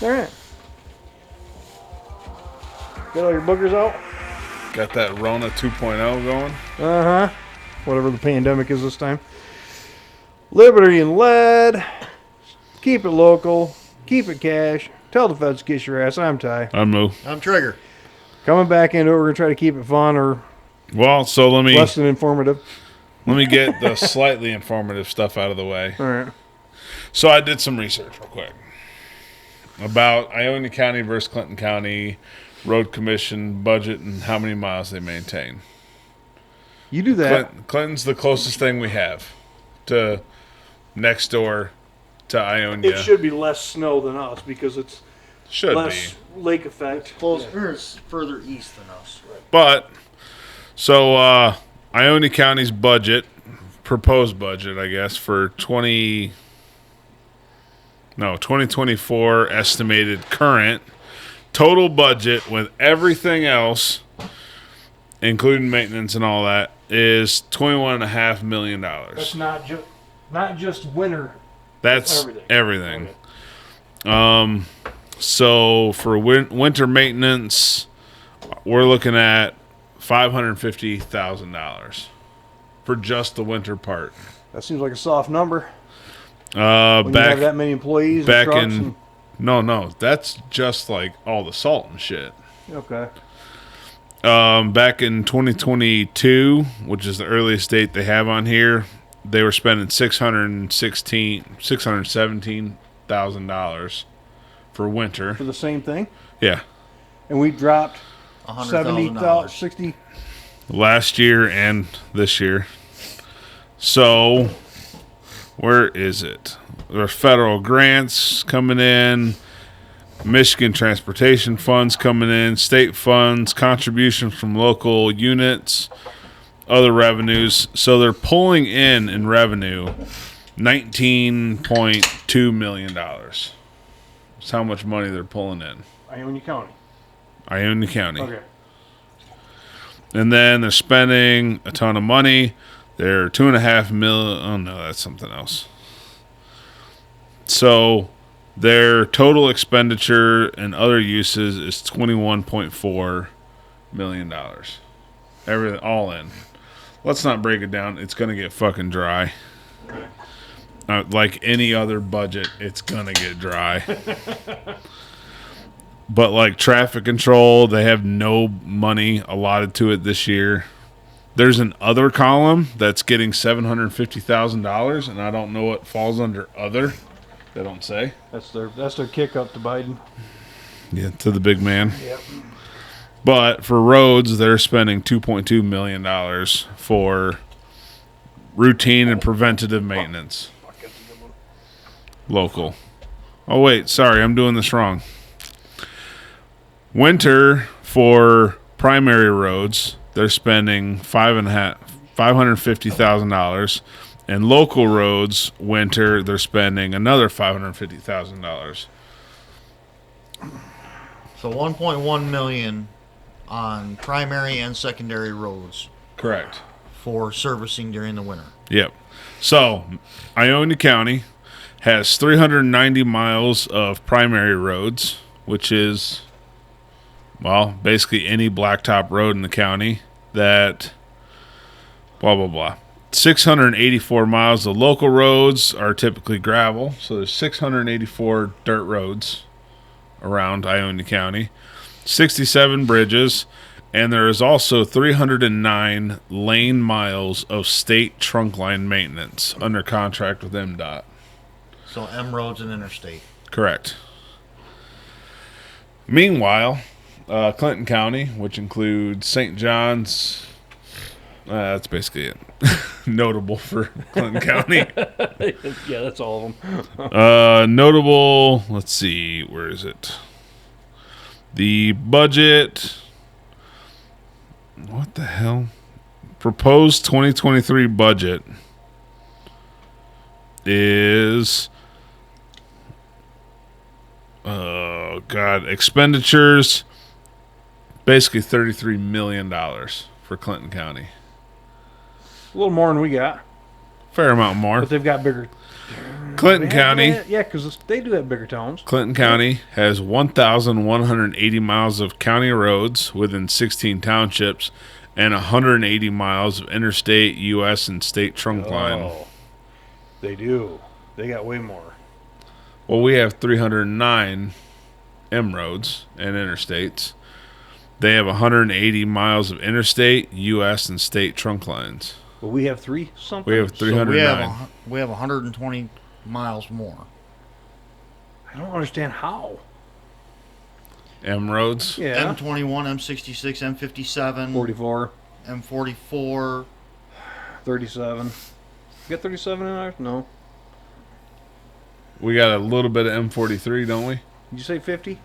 All right. Got all your boogers out? Got that Rona 2.0 going. Uh-huh. Whatever the pandemic is this time. Liberty and lead. Keep it local. Keep it cash. Tell the feds to kiss your ass. I'm Ty. I'm Moo. I'm Trigger. Coming back into it, we're going to try to keep it fun or Well, so less than informative. let me get the slightly informative stuff out of the way. All right. So I did some research real quick about Ionia County versus Clinton County road commission budget and how many miles they maintain. You do that. Clinton's the closest thing we have to next door to Ionia. It should be less snow than us because it's Should less lake effect. Closer, it's further east than us. But, so Ionia County's budget, proposed budget, I guess, for 2024 estimated current total budget with everything else, including maintenance and all that, is $21.5 million. That's not just winter. That's everything. Okay. So for winter maintenance, we're looking at $550,000 for just the winter part. That seems like a soft number. When you Back have that many employees back and trucks in no, that's just like all the salt and shit. okay. Back in 2022, which is the earliest date they have on here, they were spending $617,000 for winter. For the same thing? Yeah. And we dropped $100,000. 60. Last year and this year. So, where is it? There are federal grants coming in, Michigan transportation funds coming in, state funds, contributions from local units, other revenues. So they're pulling in revenue $19.2 million. That's how much money they're pulling in. Ionia County. Ionia County. Okay. And then they're spending a ton of money. They're $2.5 million. Oh no, that's something else. So their total expenditure and other uses is $21.4 million. Everything all in. Let's not break it down. It's gonna get fucking dry. Like any other budget, it's gonna get dry. But like traffic control, they have no money allotted to it this year. There's an other column that's getting $750,000, and I don't know what falls under other. They don't say. That's their kick up to Biden. Yeah, to the big man. Yep. But for roads, they're spending $2.2 million for routine and preventative maintenance. Local. Oh wait, sorry, I'm doing this wrong. Winter for primary roads, they're spending $550,000, and local roads winter they're spending another $550,000. So 1.1 million on primary and secondary roads Correct. for servicing during the winter. Yep. So Ionia County has 390 miles of primary roads, which is, well, basically any blacktop road in the county that blah, blah, blah. 684 miles of local roads are typically gravel. So there's 684 dirt roads around Ionia County, 67 bridges, and there is also 309 lane miles of state trunk line maintenance under contract with MDOT. So M roads and interstate. Correct. Meanwhile, Clinton County, which includes St. John's, that's basically it. Notable for Clinton County. Yeah, that's all of them. Notable, let's see, where is it? The budget, what the hell? Proposed 2023 budget is, expenditures, basically $33 million for Clinton County. A little more than we got. Fair amount more. But they've got bigger. Clinton They have County. that? Yeah, because they do have bigger towns. Clinton County has 1,180 miles of county roads within 16 townships and 180 miles of interstate, U.S., and state trunk line. Oh, they do. They got way more. Well, we have 309 M roads and interstates. They have 180 miles of interstate, U.S., and state trunk lines. But we have three something. We have 309. We have 120 miles more. I don't understand how. M roads. Yeah. M21, M66, M57, 44, M44. 37. You got 37 in ours? No. We got a little bit of M43, don't we? Did you say 50?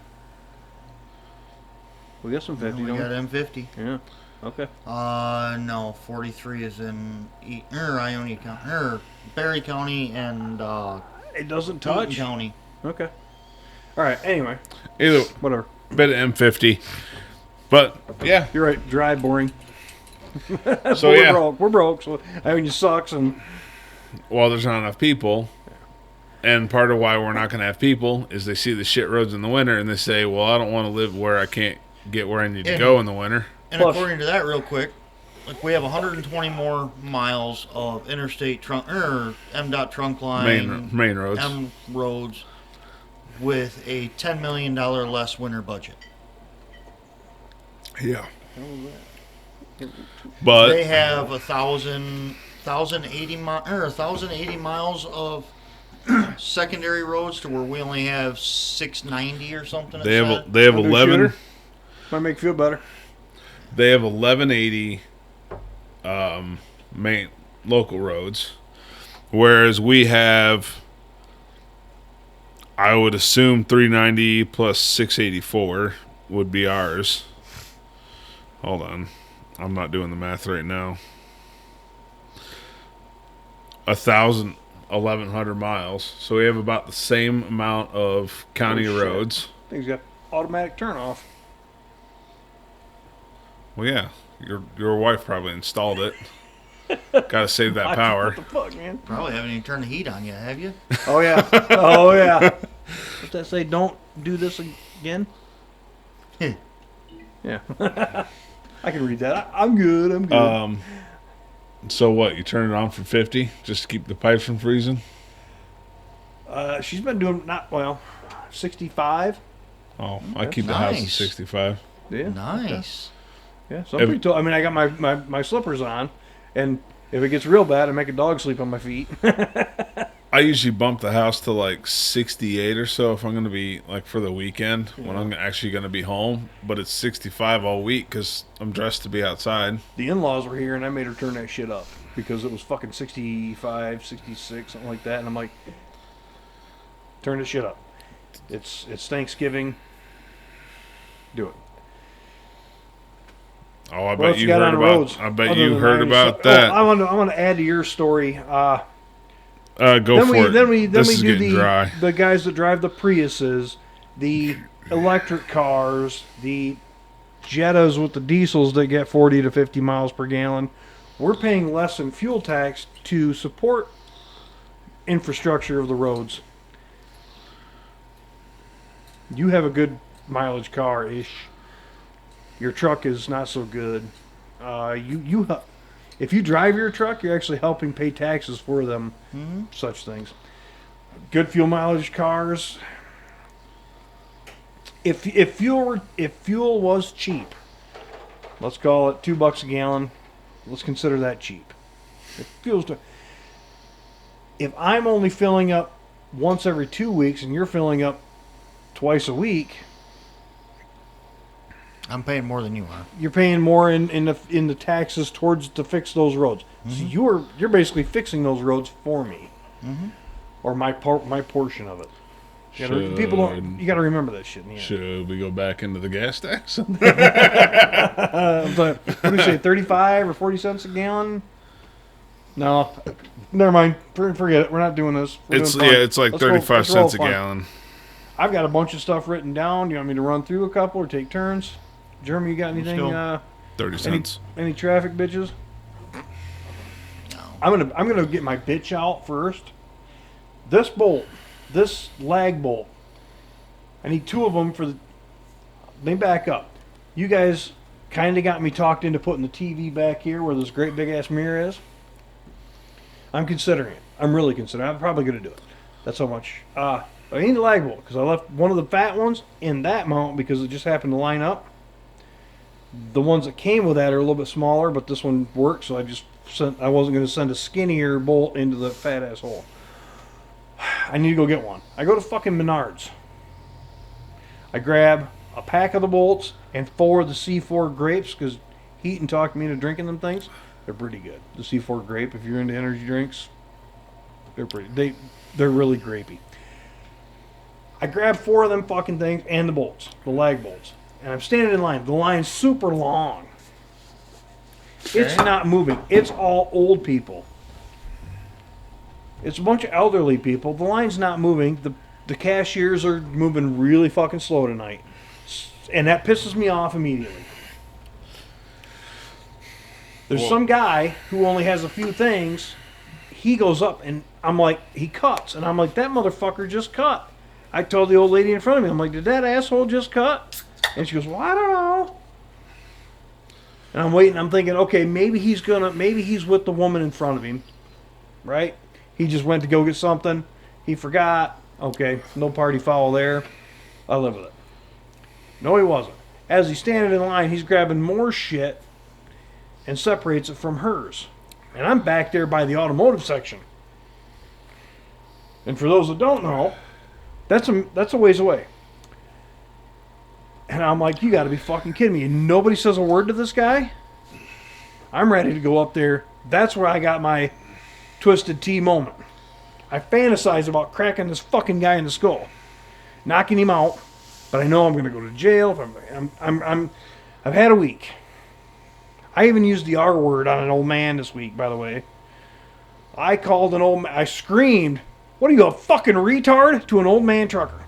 We got some 50, We don't got we? M50. Yeah. Okay. No, 43 is in Ionia County, Berry County, and It doesn't Clinton touch. County. Okay. All right. Anyway, Either whatever. bit of M50. But, yeah. You're right. Dry, boring. So, we're yeah. broke. We're broke. So Ionia sucks. And Well, there's not enough people. And part of why we're not going to have people is they see the shit roads in the winter and they say, well, I don't want to live where I can't get where I need to go in the winter. And Plus- according to that, real quick, like we have 120 more miles of interstate trunk MDOT trunk line, Main roads. M roads, with a $10 million less winter budget. Yeah. But They have 1,080 miles of secondary roads to where we only have 690 or something. they have said. 11. shooter? Might make you feel better. They have 1180 main local roads, whereas we have, I would assume 390 plus 684 would be ours. Hold on, I'm not doing the math right now. 1,100 miles, so we have about the same amount of county Oh, shit. roads. Thing's got automatic turn off. Well, yeah, your wife probably installed it. Got to save that power. What the fuck, man? Probably haven't even turned the heat on yet, have you? Oh yeah. Oh yeah. What's that say? Don't do this again. Yeah. I can read that. I'm good. I'm good. So what? You turn it on for 50 just to keep the pipes from freezing? She's been doing 65. Oh, I keep the house at Nice. 65. Yeah. Nice. Yeah. So I'm pretty tall. I mean, I got my slippers on, and if it gets real bad, I make a dog sleep on my feet. I usually bump the house to like 68 or so if I'm going to be like for the weekend when I'm actually going to be home. But it's 65 all week because I'm dressed to be outside. The in-laws were here, and I made her turn that shit up because it was fucking 65, 66, something like that. And I'm like, turn this shit up. It's Thanksgiving. Do it. Oh, I What bet else you got heard on the about. roads I bet other you than heard Ionia? about So- that. I want to add to your story. Go Then for we it. then we this we is do getting dry. the guys that drive the Priuses, the electric cars, the Jettas with the diesels that get 40 to 50 miles per gallon. We're paying less in fuel tax to support infrastructure of the roads. You have a good mileage car ish. Your truck is not so good. If you drive your truck, you're actually helping pay taxes for them. Such things. Good fuel mileage cars. If fuel was cheap, let's call it $2 a gallon. Let's consider that cheap. If I'm only filling up once every 2 weeks and you're filling up twice a week, I'm paying more than you are. you're paying more in the taxes to fix those roads. So you're basically fixing those roads for me, or my portion of it. You gotta, people don't. You got to remember that shit. In the end. Should we go back into the gas tax? But what do you say, 35 or 40 cents a gallon? No, never mind. Forget it. We're not doing this. We're It's doing fun. it's like Let's roll- 35 let's roll cents a fun. gallon. I've got a bunch of stuff written down. You want me to run through a couple or take turns? Jeremy, you got anything? go. 30 cents. Any traffic bitches? No. I'm gonna get my bitch out first. This bolt, this lag bolt, I need 2 of them for the... Let me back up. You guys kind of got me talked into putting the TV back here where this great big ass mirror is. I'm considering it. I'm really considering it. I'm probably going to do it. That's how much. I need a lag bolt because I left one of the fat ones in that mount because it just happened to line up. The ones that came with that are a little bit smaller, but this one works, so I wasn't going to send a skinnier bolt into the fat ass hole. I need to go get one. I go to fucking Menards. I grab a pack of the bolts and 4 of the C4 grapes because Heaton talked me into drinking them things. They're pretty good. The C4 grape, if you're into energy drinks, they're really grapey. I grab 4 of them fucking things and the bolts, the lag bolts. And I'm standing in line. The line's super long. It's not moving. It's all old people. It's a bunch of elderly people. The line's not moving. The cashiers are moving really fucking slow tonight. And that pisses me off immediately. There's some guy who only has a few things. He goes up and I'm like, he cuts. And I'm like, that motherfucker just cut. I told the old lady in front of me, I'm like, did that asshole just cut? And she goes, well, I don't know. And I'm waiting. I'm thinking, okay, maybe he's with the woman in front of him, right? He just went to go get something. He forgot. Okay, no party foul there. I live with it. No, he wasn't. As he's standing in line, he's grabbing more shit and separates it from hers. And I'm back there by the automotive section. And for those that don't know, that's a ways away. And I'm like, you got to be fucking kidding me. And nobody says a word to this guy. I'm ready to go up there. That's where I got my Twisted Tea moment. I fantasize about cracking this fucking guy in the skull, knocking him out. But I know I'm going to go to jail. I've had a week. I even used the R word on an old man this week, by the way. I called an old man. I screamed, "What are you, a fucking retard?" to an old man trucker.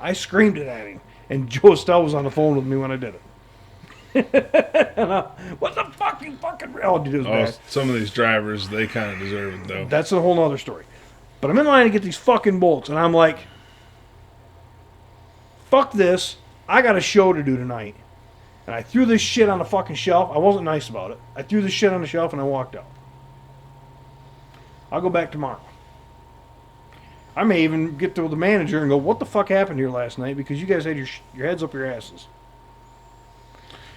I screamed it at him. And Joe Estelle was on the phone with me when I did it. What the fuck, you fucking... Oh, dude, it was bad. Some of these drivers, they kind of deserve it, though. That's a whole other story. But I'm in line to get these fucking bolts, and I'm like, fuck this. I got a show to do tonight. And I threw this shit on the fucking shelf. I wasn't nice about it. I threw this shit on the shelf, and I walked out. I'll go back tomorrow. I may even get to the manager and go, what the fuck happened here last night? Because you guys had your heads up your asses.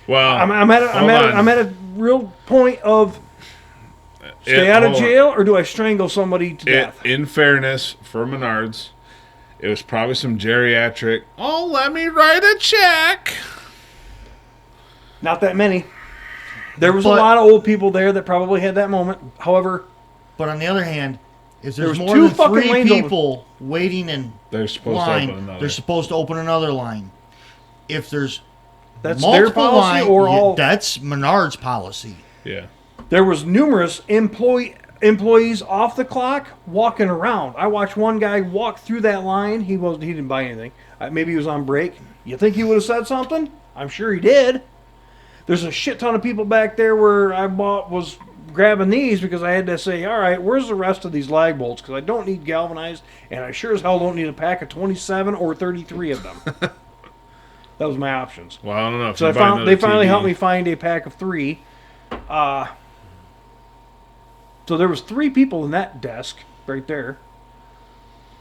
Well, I'm at a real point of stay out of jail, or do I strangle somebody to death? In fairness, for Menards, it was probably some geriatric, oh, let me write a check. Not that many. There was a lot of old people there that probably had that moment. However... But on the other hand... If there's there more than 3 people waiting in they're supposed line, to open another. They're supposed to open another line. If there's that's multiple their policy, line, or all... That's Menard's policy. Yeah. There was numerous employees off the clock walking around. I watched one guy walk through that line. He didn't buy anything. Maybe he was on break. You think he would have said something? I'm sure he did. There's a shit ton of people back there where I was grabbing these because I had to say, all right, where's the rest of these lag bolts? Because I don't need galvanized, and I sure as hell don't need a pack of 27 or 33 of them. That was my options. Well, I don't know. If so they finally helped me find a pack of 3. So there was 3 people in that desk right there,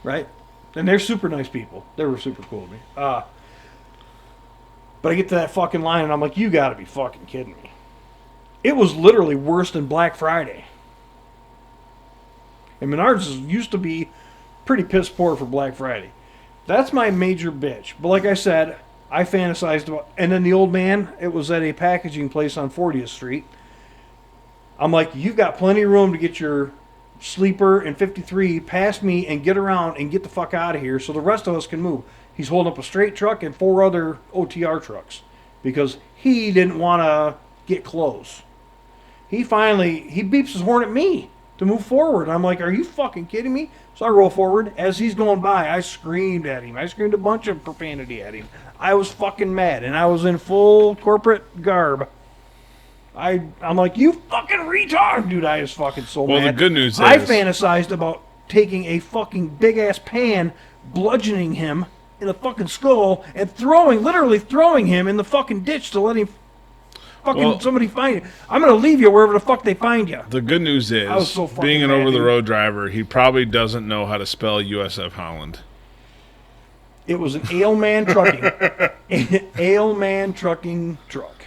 right? And they're super nice people. They were super cool to me. But I get to that fucking line, and I'm like, you got to be fucking kidding me. It was literally worse than Black Friday. And Menards used to be pretty piss poor for Black Friday. That's my major bitch. But like I said, I fantasized about... And then the old man, it was at a packaging place on 40th Street. I'm like, you've got plenty of room to get your sleeper and 53 past me and get around and get the fuck out of here so the rest of us can move. He's holding up a straight truck and 4 other OTR trucks because he didn't want to get close. He beeps his horn at me to move forward. I'm like, are you fucking kidding me? So I roll forward. As he's going by, I screamed at him. I screamed a bunch of profanity at him. I was fucking mad, and I was in full corporate garb. I'm like, you fucking retard! Dude, I was fucking so mad. Well, the good news is... I fantasized about taking a fucking big ass pan, bludgeoning him in the fucking skull, and literally throwing him in the fucking ditch to let him somebody find you. I'm gonna leave you wherever the fuck they find you. The good news is, I was so fucking being an mad, over-the-road driver, he probably doesn't know how to spell USF Holland. It was an Aleman trucking, Aleman trucking truck.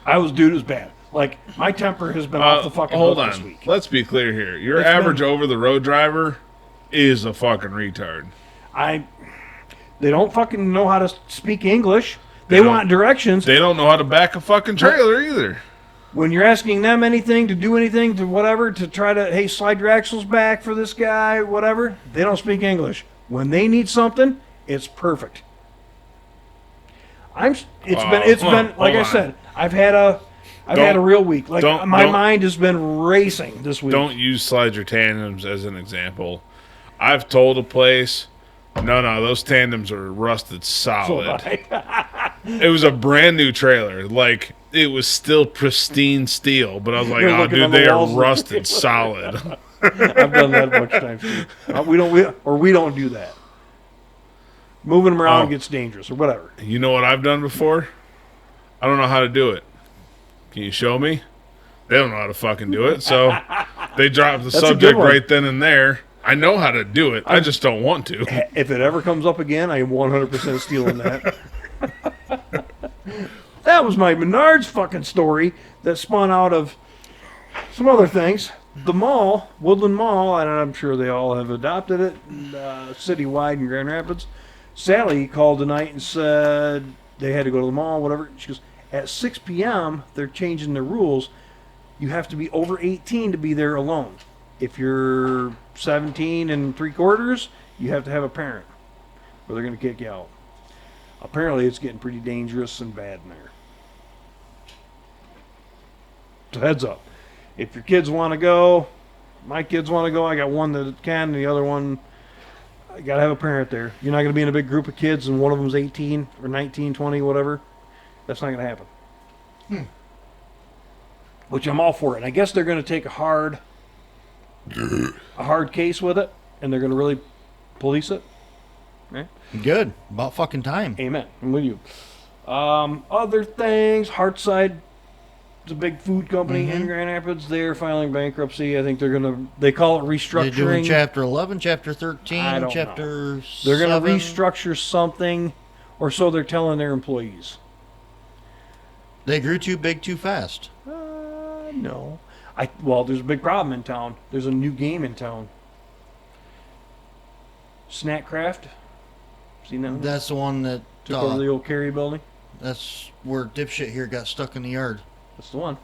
Dude, it was bad. Like, my temper has been off the fucking hold hook on. this week. Let's be clear here. Your It's average been- over-the-road driver is a fucking retard. They don't fucking know how to speak English. They want directions. They don't know how to back a fucking trailer either. When you're asking them anything, to do anything, to whatever, to try to, hey, slide your axles back for this guy, whatever, they don't speak English. When they need something, it's perfect. It's been like I said, I've had a real week. Like my mind has been racing this week. Don't use slide your tandems as an example. I've told a place, no, those tandems are rusted solid. It was a brand new trailer. Like, it was still pristine steel, but I was like, You're oh, looking dude, on the they are walls. rusted solid. I've done that a bunch of times too. We don't do that. Moving them around gets dangerous or whatever. You know what I've done before? I don't know how to do it. Can you show me? They don't know how to fucking do it, so they drop the That's a good subject one. right then and there. I know how to do it. I just don't want to. If it ever comes up again, I am 100% stealing that. That was my Menards fucking story that spun out of some other things. The mall, Woodland Mall, and I'm sure they all have adopted it, citywide in Grand Rapids. Sally called tonight and said they had to go to the mall, whatever. She goes, at 6 p.m., they're changing the rules. You have to be over 18 to be there alone. If you're 17 and 3/4, you have to have a parent, or they're going to kick you out. Apparently, it's getting pretty dangerous and bad in there. So heads up. If your kids want to go, my kids want to go, I got one that can, and the other one, I got to have a parent there. You're not going to be in a big group of kids and one of them's 18 or 19, 20, whatever. That's not going to happen. Which I'm all for it. And I guess they're going to take a hard case with it, and they're going to really police it. Right? Good. About fucking time. Amen. I'm with you. Other things, Heartside, it's a big food company in Grand Rapids. They're filing bankruptcy. I think they call it restructuring. They're doing Chapter 11, Chapter 13, I don't Chapter 7. They're going to restructure something, or so they're telling their employees. They grew too big too fast. No. Well, there's a big problem in town. There's a new game in town. Snackcraft. Seen that one? That's the one that Took over the old Cary building. that's where dipshit here got stuck in the yard. That's the one.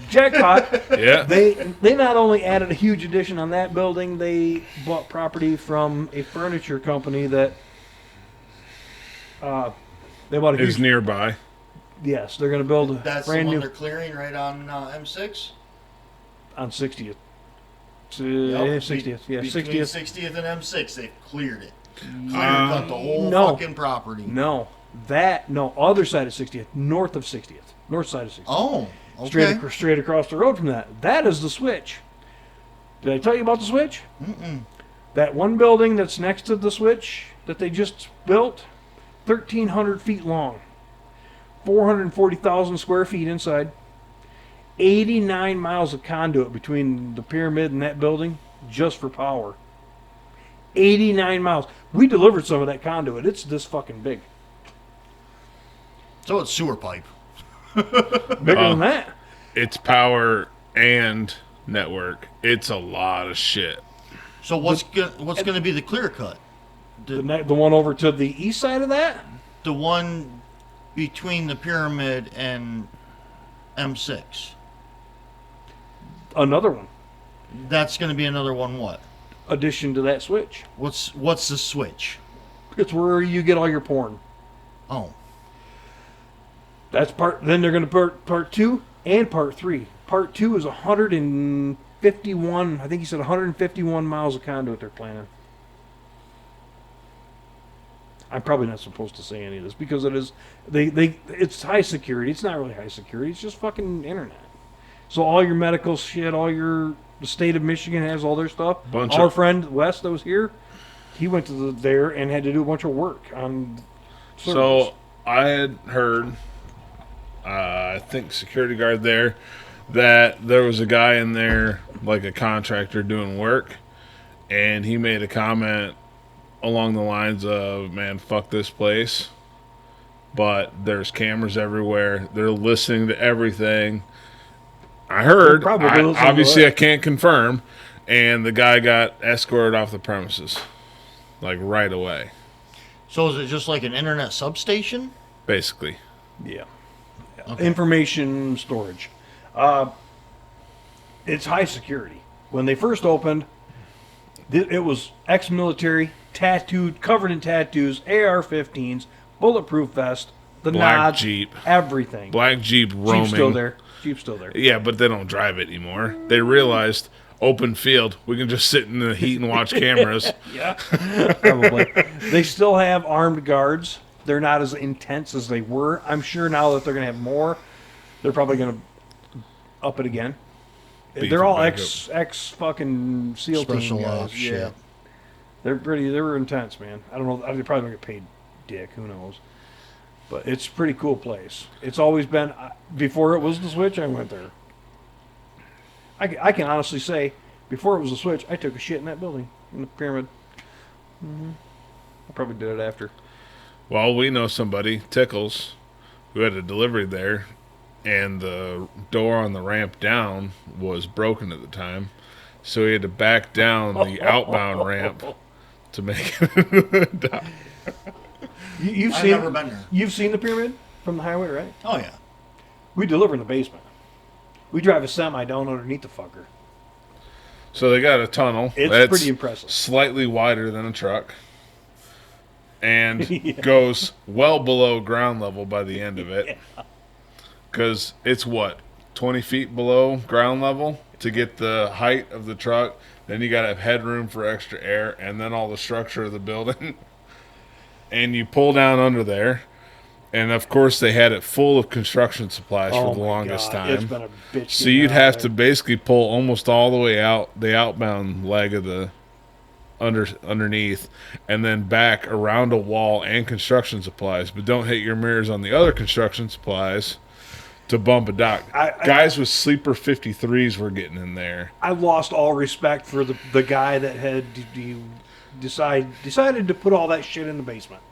Jackpot. Yeah. They not only added a huge addition on that building, they bought property from a furniture company that they bought a Is huge. nearby. Yes, they're going to build a That's the brand one new they're clearing right on M6? on 60th. Yep. 60th. Yeah, Between 60th. 60th and M6, they've cleared it. Clear cut the whole no. fucking property. No, other side of 60th, north of 60th, north side of 60th. Oh, okay. Straight across the road from that. That is the switch. Did I tell you about the switch? Mm-mm. That one building that's next to the switch that they just built, 1,300 feet long, 440,000 square feet inside, 89 miles of conduit between the pyramid and that building just for power. 89 miles. We delivered some of that conduit. It's this fucking big. So it's sewer pipe. Bigger than that. It's power and network. It's a lot of shit. So what's going to be the clear cut? The one over to the east side of that? The one between the pyramid and M6. Another one. That's going to be another one. What? Addition to that switch. What's the switch? It's where you get all your porn. Oh, That's part. Then they're going to part 2 and part 3. Part 2 is 151. I think he said 151 miles of conduit they're planning. I'm probably not supposed to say any of this because it is it's high security. It's not really high security. It's just fucking internet. So all your medical shit, the state of Michigan has all their stuff. Our friend Wes that was here, he went to there and had to do a bunch of work on servers. So I had heard, I think security guard there, that there was a guy in there, like a contractor doing work, and he made a comment along the lines of, man, fuck this place, but there's cameras everywhere. They're listening to everything. I heard, obviously I can't confirm, and the guy got escorted off the premises, like right away. So is it just like an internet substation? Basically. Yeah. Okay. Information storage. It's high security. When they first opened, it was ex-military, tattooed, covered in tattoos, AR-15s, bulletproof vest, the Black nods, Jeep. everything. Black Jeep roaming. Jeep's still there. Yeah, but they don't drive it anymore. They realized open field, we can just sit in the heat and watch cameras. Yeah, probably. They still have armed guards. They're not as intense as they were. I'm sure now that they're going to have more, they're probably going to up it again. They're all ex fucking SEAL Special team guys. ops, shit. They were intense, man. I don't know. They probably don't get paid dick. Who knows? But it's a pretty cool place. It's always been, before it was the Switch, I went there. I can honestly say, before it was the Switch, I took a shit in that building, in the pyramid. Mm-hmm. I probably did it after. Well, we know somebody, Tickles, who had a delivery there, and the door on the ramp down was broken at the time, so he had to back down the outbound ramp to make it down. I've never been there. You've seen the pyramid from the highway, right? Oh, yeah. We deliver in the basement. We drive a semi down underneath the fucker. So they got a tunnel. It's that's pretty impressive. Slightly wider than a truck. And Yeah. goes well below ground level by the end of it. Because it's 20 feet below ground level to get the height of the truck. Then you got to have headroom for extra air, and then all the structure of the building. And you pull down under there. And of course, they had it full of construction supplies for the longest time. It's been a bitch. So you'd have to basically pull almost all the way out the outbound leg of the underneath, and then back around a wall and construction supplies. But don't hit your mirrors on the other construction supplies to bump a dock. Guys with sleeper 53s were getting in there. I lost all respect for the guy that had decided to put all that shit in the basement.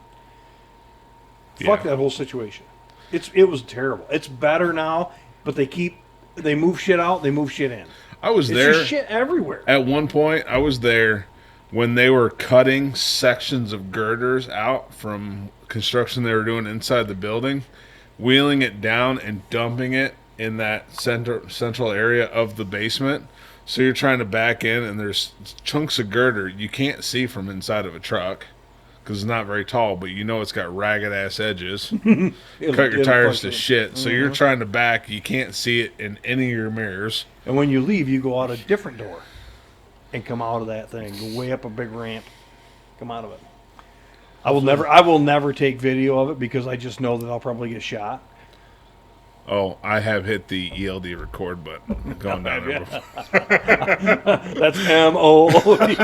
Fuck that whole situation. It was terrible. It's better now, but they move shit out, they move shit in. I was It's there. just shit everywhere. At one point, I was there when they were cutting sections of girders out from construction they were doing inside the building, wheeling it down and dumping it in that central area of the basement. So you're trying to back in, and there's chunks of girder you can't see from inside of a truck. Because it's not very tall, but you know it's got ragged ass edges. Cut your tires to shit. So you're trying to back. You can't see it in any of your mirrors. And when you leave, you go out a different door and come out of that thing. Go way up a big ramp. Come out of it. I will never take video of it because I just know that I'll probably get shot. Oh, I have hit the ELD record button going down there before. That's M-O-O-D.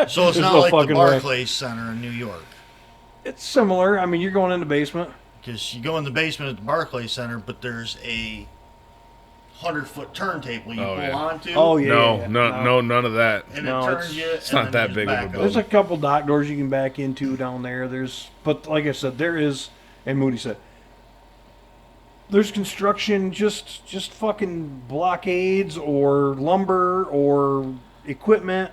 So it's not like the Barclays Center in New York. It's similar. I mean, you're going in the basement. Because you go in the basement at the Barclays Center, but there's a 100-foot turntable you pull onto. Oh, yeah. No, none of that. And it turns you. It's not that big of a building. There's a couple dock doors you can back into down there. But like I said, there is, and Moody said, there's construction, just fucking blockades or lumber or equipment.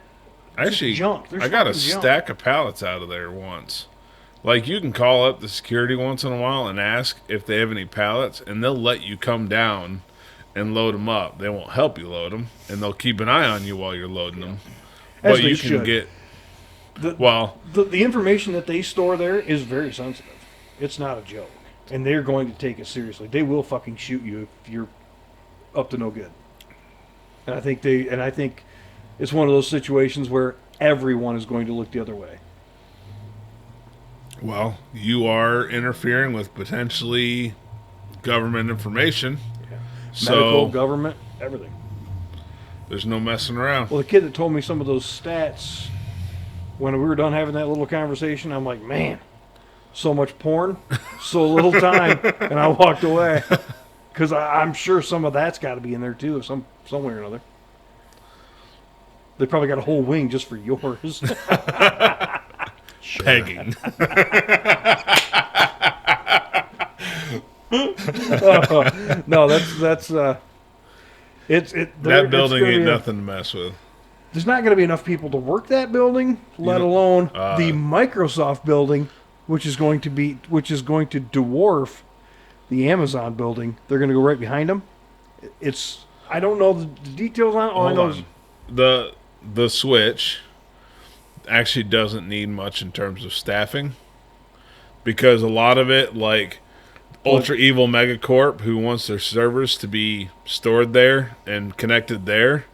Actually, junk. There's I got a junk. stack of pallets out of there once. Like, you can call up the security once in a while and ask if they have any pallets, and they'll let you come down and load them up. They won't help you load them, and they'll keep an eye on you while you're loading them. As But they you can should. get... The information that they store there is very sensitive. It's not a joke. And they're going to take it seriously. They will fucking shoot you if you're up to no good. And I think it's one of those situations where everyone is going to look the other way. Well, you are interfering with potentially government information. Medical, So government, everything. there's no messing around. Well, the kid that told me some of those stats when we were done having that little conversation, I'm like, man, so much porn, so little time, and I walked away because I'm sure some of that's got to be in there too, some way or another. They probably got a whole wing just for yours. Pegging. No, that's That building ain't nothing to mess with. There's not going to be enough people to work that building, let alone the Microsoft building, which is going to dwarf the Amazon building. They're going to go right behind them. I don't know the details on it. All I know is the Switch actually doesn't need much in terms of staffing, because a lot of it, like Ultra Evil Megacorp, who wants their servers to be stored there and connected there,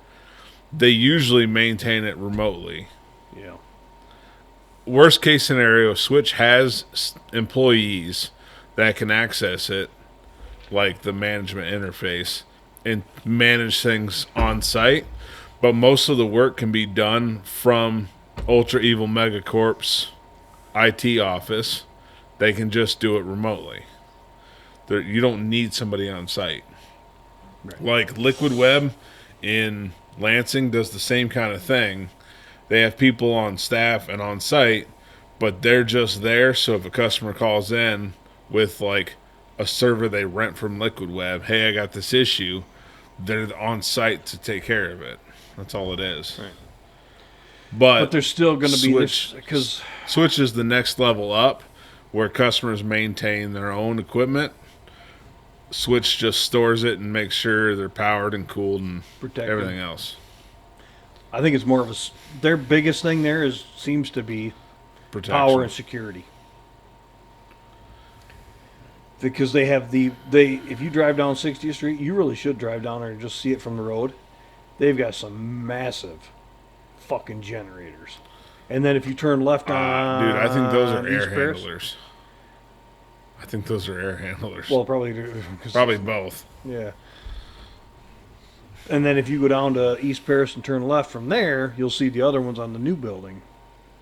they usually maintain it remotely. yeah. Worst case scenario, Switch has employees that can access it, like the management interface, and manage things on site. But most of the work can be done from Ultra Evil Megacorp's IT office. They can just do it remotely. You don't need somebody on site. Right. Like Liquid Web in Lansing does the same kind of thing. They have people on staff and on site, but they're just there. So if a customer calls in with like a server they rent from Liquid Web, hey, I got this issue, they're on site to take care of it. That's all it is. Right. But there's still going to be this because Switch is the next level up, where customers maintain their own equipment. Switch just stores it and makes sure they're powered and cooled and Protected. everything else. I think it's more of their biggest thing there seems to be Protection. power and security. Because they have if you drive down 60th Street, you really should drive down there and just see it from the road. They've got some massive fucking generators. And then if you turn left on dude, I think those are East air Paris- handlers. I think those are air handlers. Well, probably both. Yeah. And then if you go down to East Paris and turn left from there, you'll see the other ones on the new building.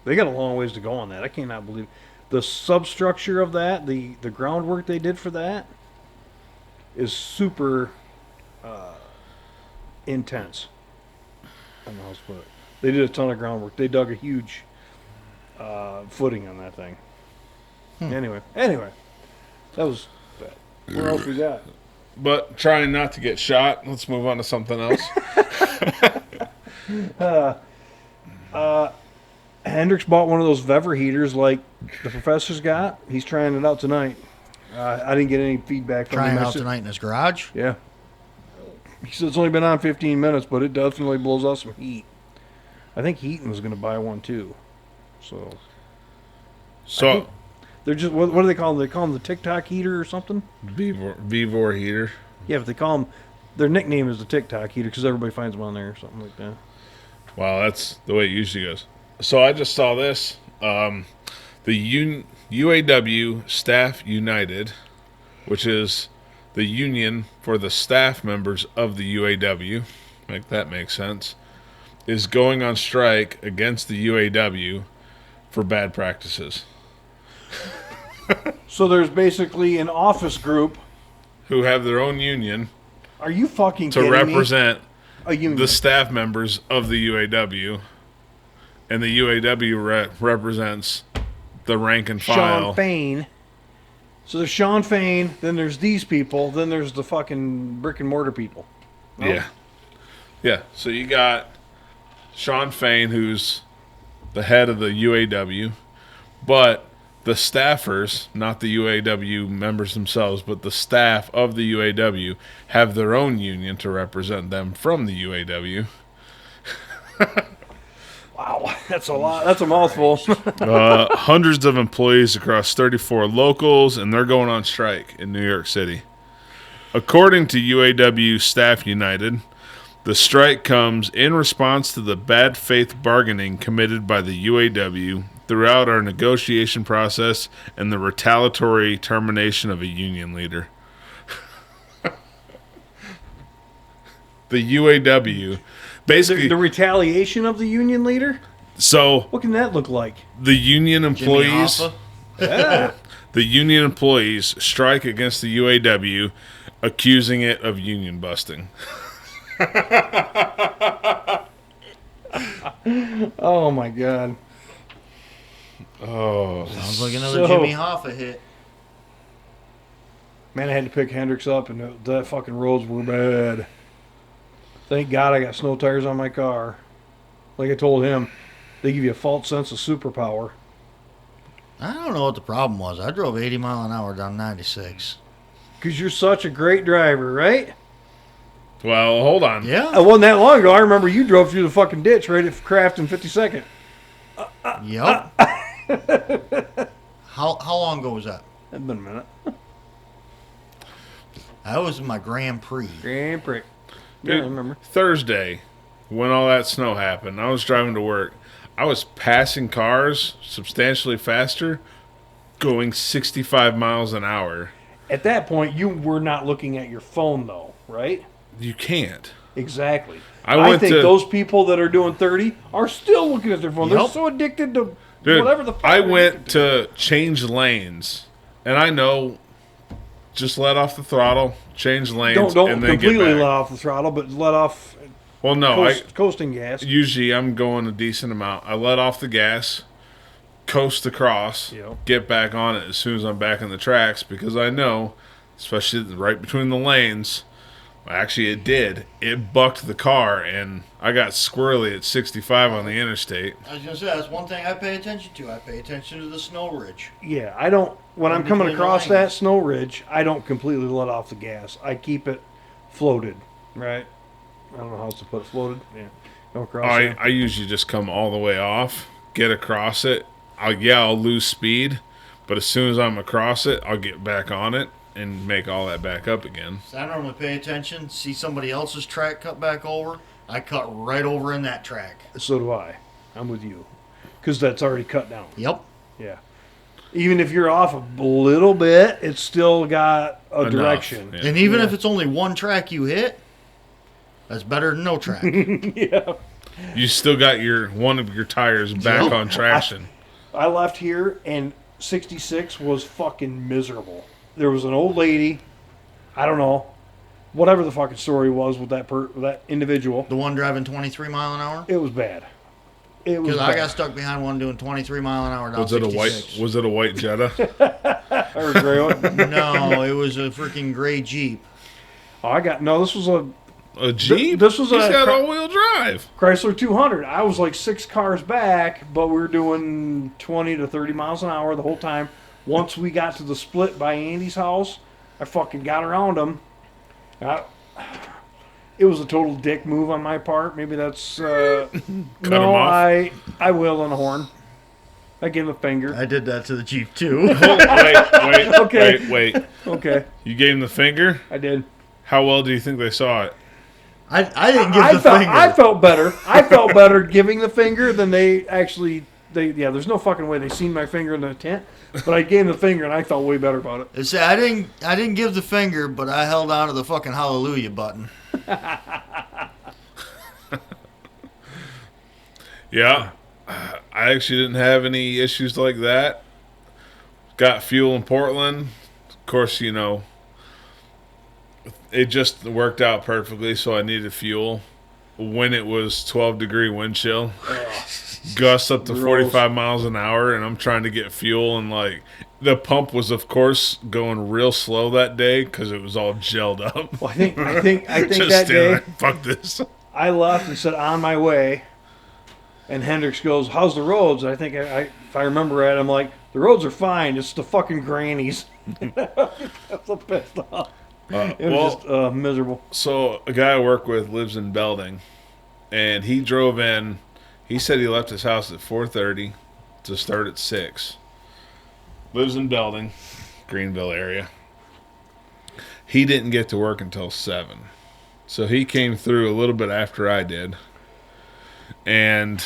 They got a long ways to go on that. I cannot believe the substructure of that, the groundwork they did for that is super intense. I don't know how to put it. They did a ton of groundwork. They dug a huge footing on that thing. Anyway, that was that. What else we got? But trying not to get shot. Let's move on to something else. Hendrix bought one of those Vever heaters like the professor's got. He's trying it out tonight. I didn't get any feedback from Trying him. out tonight in his garage. Yeah. He said it's only been on 15 minutes, but it definitely blows out some heat. I think Heaton was going to buy one too. So they're just what do they call them? They call them the TikTok heater or something. Vivor heater. Yeah, but they call them. Their nickname is the TikTok heater because everybody finds them on there or something like that. Wow, that's the way it usually goes. So I just saw this. The UAW Staff United, which is the union for the staff members of the UAW, make that make sense, is going on strike against the UAW for bad practices. So there's basically an office group. Who have their own union Are you fucking to kidding represent me? A union. the staff members of the UAW, and the UAW represents the rank and file. Sean Fain. So there's Sean Fain, then there's these people, then there's the fucking brick and mortar people. No? Yeah. So you got Sean Fain, who's the head of the UAW, but the staffers, not the UAW members themselves, but the staff of the UAW have their own union to represent them from the UAW. Wow, that's a lot. That's a mouthful. Hundreds of employees across 34 locals, and they're going on strike in New York City. According to UAW Staff United, the strike comes in response to the bad faith bargaining committed by the UAW throughout our negotiation process and the retaliatory termination of a union leader. The UAW, basically, The retaliation of the union leader? so What can that look like? the union Jimmy employees, Hoffa. Yeah. the union employees strike against the UAW, accusing it of union busting. Oh my god. Oh, Sounds like another So- Jimmy Hoffa hit. Man, I had to pick Hendrix up, and that fucking roads were bad. Thank God I got snow tires on my car. Like I told him, they give you a false sense of superpower. I don't know what the problem was. I drove 80 mile an hour down 96. Because you're such a great driver, right? well, hold on. Yeah. It wasn't that long ago. I remember you drove through the fucking ditch right at Kraft in 52nd. Yep. How long ago was that? That's been a minute. That was my Grand Prix. Grand Prix. Yeah, I Dude, remember. Thursday, when all that snow happened, I was driving to work. I was passing cars substantially faster, going 65 miles an hour. At that point, you were not looking at your phone, though, right? You can't. Exactly. I I went think to- those people that are doing 30 are still looking at their phone. They're Yep. so addicted to Dude, whatever the fuck I they're went addicted to change lanes, and I know just let off the throttle, change lanes, Don't and then completely get let back. off the throttle, but let off Well, no, coasting gas. usually I'm going a decent amount. I let off the gas, coast across, Yep. get back on it as soon as I'm back in the tracks because I know, especially right between the lanes, actually it did. It bucked the car and I got squirrely at 65 on the interstate. I was going to say, that's one thing I pay attention to. I pay attention to the snow ridge. Yeah, I don't. When I'm coming between the across lanes. that snow ridge, I don't completely let off the gas. I keep it floated, right? I don't know how else to put it. Floated. Yeah. Go across there. I usually just come all the way off, get across it. I'll lose speed, but as soon as I'm across it, I'll get back on it and make all that back up again. So I normally pay attention, see somebody else's track cut back over. I cut right over in that track. So do I. I'm with you, because that's already cut down. Yep. Yeah. Even if you're off a little bit, it's still got a Enough, direction. yeah. And even Yeah. if it's only one track you hit, that's better than no track. Yeah. You still got one of your tires back Yep. on traction. I left here and 66 was fucking miserable. There was an old lady, I don't know, whatever the fucking story was with that individual. The one driving 23 mile an hour? It was bad. It was Because bad. I got stuck behind one doing 23 mile an hour down Was it a 66. white Jetta? Or a gray one. No, it was a freaking gray Jeep. Oh, this was a A Jeep? this was He's a got cra- all-wheel drive. Chrysler 200. I was like 6 cars back, but we were doing 20 to 30 miles an hour the whole time. Once we got to the split by Andy's house, I fucking got around him. It was a total dick move on my part. Maybe that's no. him off. I wailed on the horn. I gave him a finger. I did that to the Jeep too. Wait, Okay. wait. Okay, You gave him the finger? I did. How well do you think they saw it? I didn't give I the felt finger. I felt better. I felt better giving the finger than they actually. There's no fucking way they seen my finger in the tent, but I gave them the finger and I felt way better about it. See, I didn't give the finger, but I held on to the fucking hallelujah button. Yeah. I actually didn't have any issues like that. Got fuel in Portland. Of course, it just worked out perfectly, so I needed fuel. When it was 12-degree wind chill, gusts up to Gross. 45 miles an hour, and I'm trying to get fuel, and the pump was, of course, going real slow that day because it was all gelled up. Well, I think Just that standing day there, fuck this. I left and said on my way, and Hendrix goes, "How's the roads?" And I think if I remember right, I'm like, "The roads are fine. It's the fucking grannies." That's so pissed off. It was just miserable. So a guy I work with lives in Belding, and he drove in. He said he left his house at 4:30 to start at 6. Lives in Belding, Greenville area. He didn't get to work until 7, so he came through a little bit after I did, and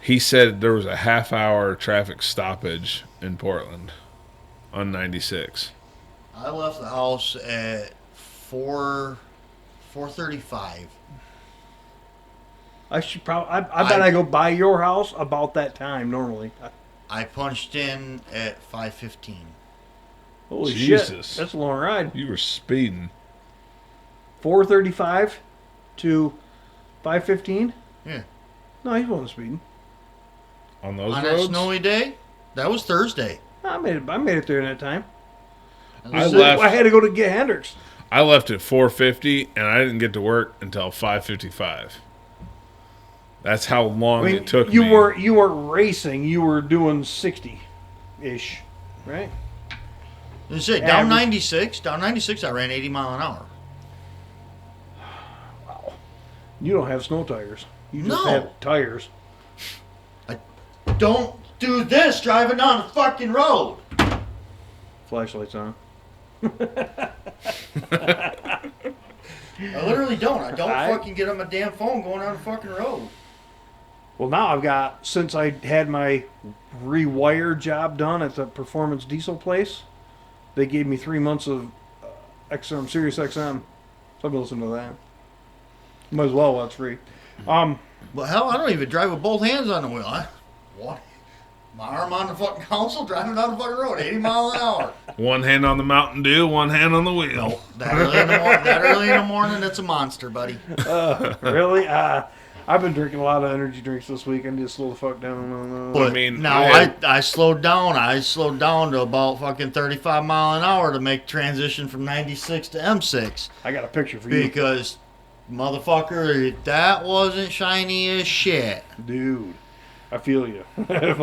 He said there was a half-hour traffic stoppage in Portland on 96. I left the house at 4:35. I should probably. I bet I go by your house about that time normally. I punched in at 5:15. Holy Jesus. shit! That's a long ride. You were speeding. 4:35 to 5:15. Yeah. No, he wasn't speeding. On those On roads? that snowy day? That was Thursday. I made it there in that time. I left. I had to go to get Hendrix. I left at 4:50, and I didn't get to work until 5:55. That's how long it took you me. weren't racing. You were doing 60-ish, right? You say down 96. Down 96, I ran 80 mile an hour. Wow. You don't have snow tires. You just No. have tires. Don't do this driving down the fucking road. Flashlights on. I literally don't. I don't I- fucking get on my damn phone going down the fucking road. Well, now I've got, since I had my rewire job done at the Performance Diesel place, they gave me 3 months of XM, Sirius XM. So I've been listening to that. Might as well while it's free. Well, hell, I don't even drive with both hands on the wheel. What? My arm on the fucking console, driving down the fucking road, 80 miles an hour. One hand on the Mountain Dew, one hand on the wheel. That early in the morning, that's a monster, buddy. Really? I've been drinking a lot of energy drinks this week. I need to slow the fuck down. But I mean, now I- I slowed down. I slowed down to about fucking 35 mile an hour to make transition from 96 to M6 I got a picture for you. because, motherfucker, that wasn't shiny as shit. Dude, I feel you. I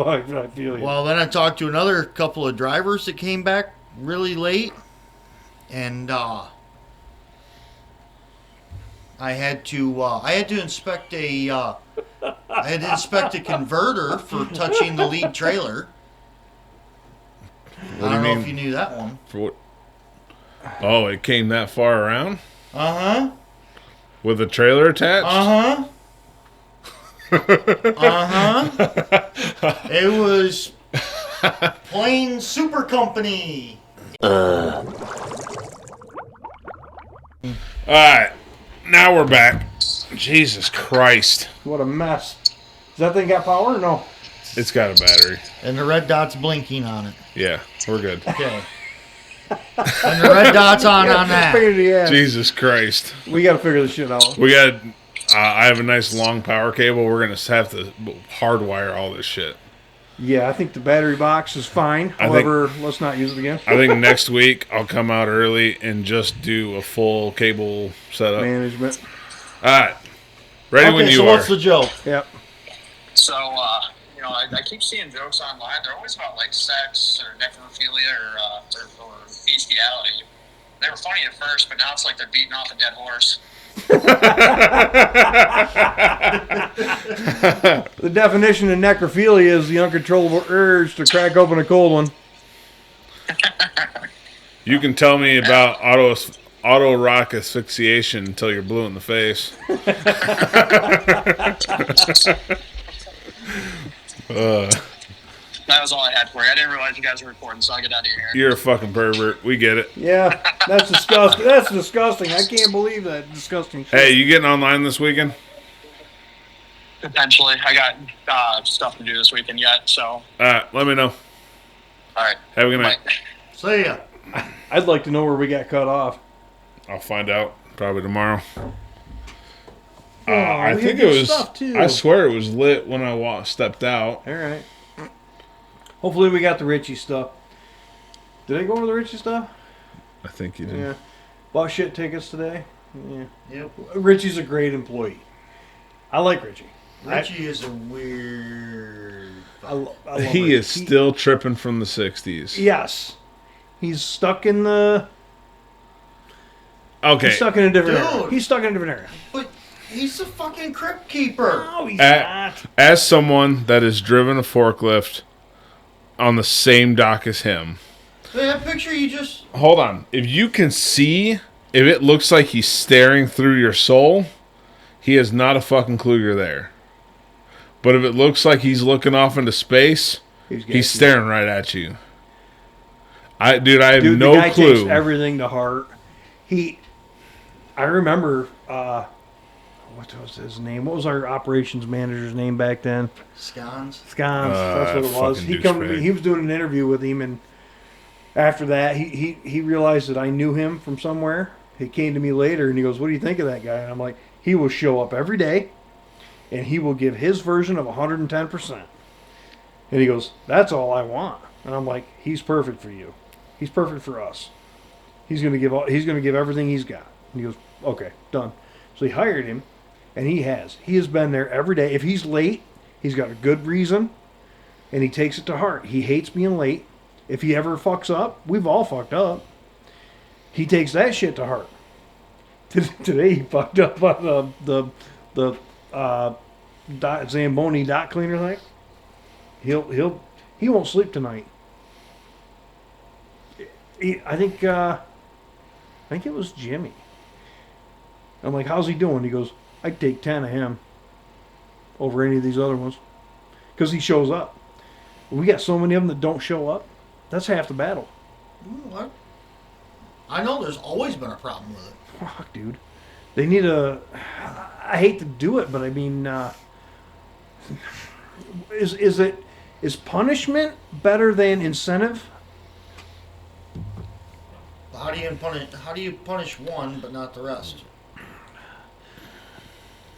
feel you. Well, then I talked to another couple of drivers that came back really late, and I had to inspect a converter for touching the lead trailer. What I do don't you know mean? if you knew that one. For what? Oh, it came that far around Uh huh. with a trailer attached. Uh huh. It was Plain Super Company. All right, now we're back. Jesus Christ, What a mess. Does that thing got power or no? it's got a battery. And the red dot's blinking on it. Yeah, we're good. Okay. And the red dot's on that. Pain in the ass. Jesus Christ, We got to figure this shit out. we got. I have a nice long power cable. We're gonna have to hardwire all this shit. Yeah, I think the battery box is fine. I think- However, let's not use it again. I think next week I'll come out early and just do a full cable setup. Management. All right, ready when Okay, you so are. what's the joke? Yep. So, I keep seeing jokes online. They're always about like sex or necrophilia or bestiality. They were funny at first, but now it's like they're beating off a dead horse. The definition of necrophilia is the uncontrollable urge to crack open a cold one. You can tell me about auto rock asphyxiation until you're blue in the face. That was all I had for you. I didn't realize you guys were recording, so I'll get out of here. You're a fucking pervert. We get it. Yeah, that's disgusting. That's disgusting. I can't believe that. Disgusting shit. Hey, you getting online this weekend? Potentially. I got stuff to do this weekend yet, so. All right, let me know. All right. Have a good night. Bye. See ya. I'd like to know where we got cut off. I'll find out probably tomorrow. Oh, I we think had it good was. stuff, too. I swear it was lit when I stepped out. All right. Hopefully we got the Richie stuff. Did I go over the Richie stuff? I think you did. Yeah. Bought shit tickets today. Yeah. Yep. Richie's a great employee. I like Richie. Richie is a weird. I love He Richie. is still tripping from the '60s. Yes. He's stuck in the. Okay. He's stuck in a different era. Dude. He's stuck in a different era. But he's a fucking crypt keeper. No, he's At- not. As someone that has driven a forklift on the same dock as him, That picture you just. hold on. If you can see, if it looks like he's staring through your soul, he has not a fucking clue you're there. But if it looks like he's looking off into space, He's he's staring right at you. I have Dude, no the guy clue. takes everything to heart. I remember, what was his name? What was our operations manager's name back then? Scones. Scones. That's what it was. Fucking He was doing an interview with him, and after that, he realized that I knew him from somewhere. He came to me later, and he goes, "What do you think of that guy?" And I'm like, "He will show up every day, and he will give his version of 110%." And he goes, "That's all I want." And I'm like, "He's perfect for you. He's perfect for us. He's gonna give everything he's got." And he goes, "Okay, done." So he hired him, and he has been there every day. If he's late, he's got a good reason, and he takes it to heart. He hates being late. If he ever fucks up, we've all fucked up. He takes that shit to heart. Today he fucked up on the Zamboni dot cleaner thing. He won't sleep tonight. I think it was Jimmy. I'm like, "How's he doing?" He goes, "I'd take 10 of him over any of these other ones," because he shows up. We got so many of them that don't show up. That's half the battle. What? I know there's always been a problem with it. Fuck, dude. They need a. I hate to do it, but I mean, is punishment better than incentive? How do you punish one but not the rest?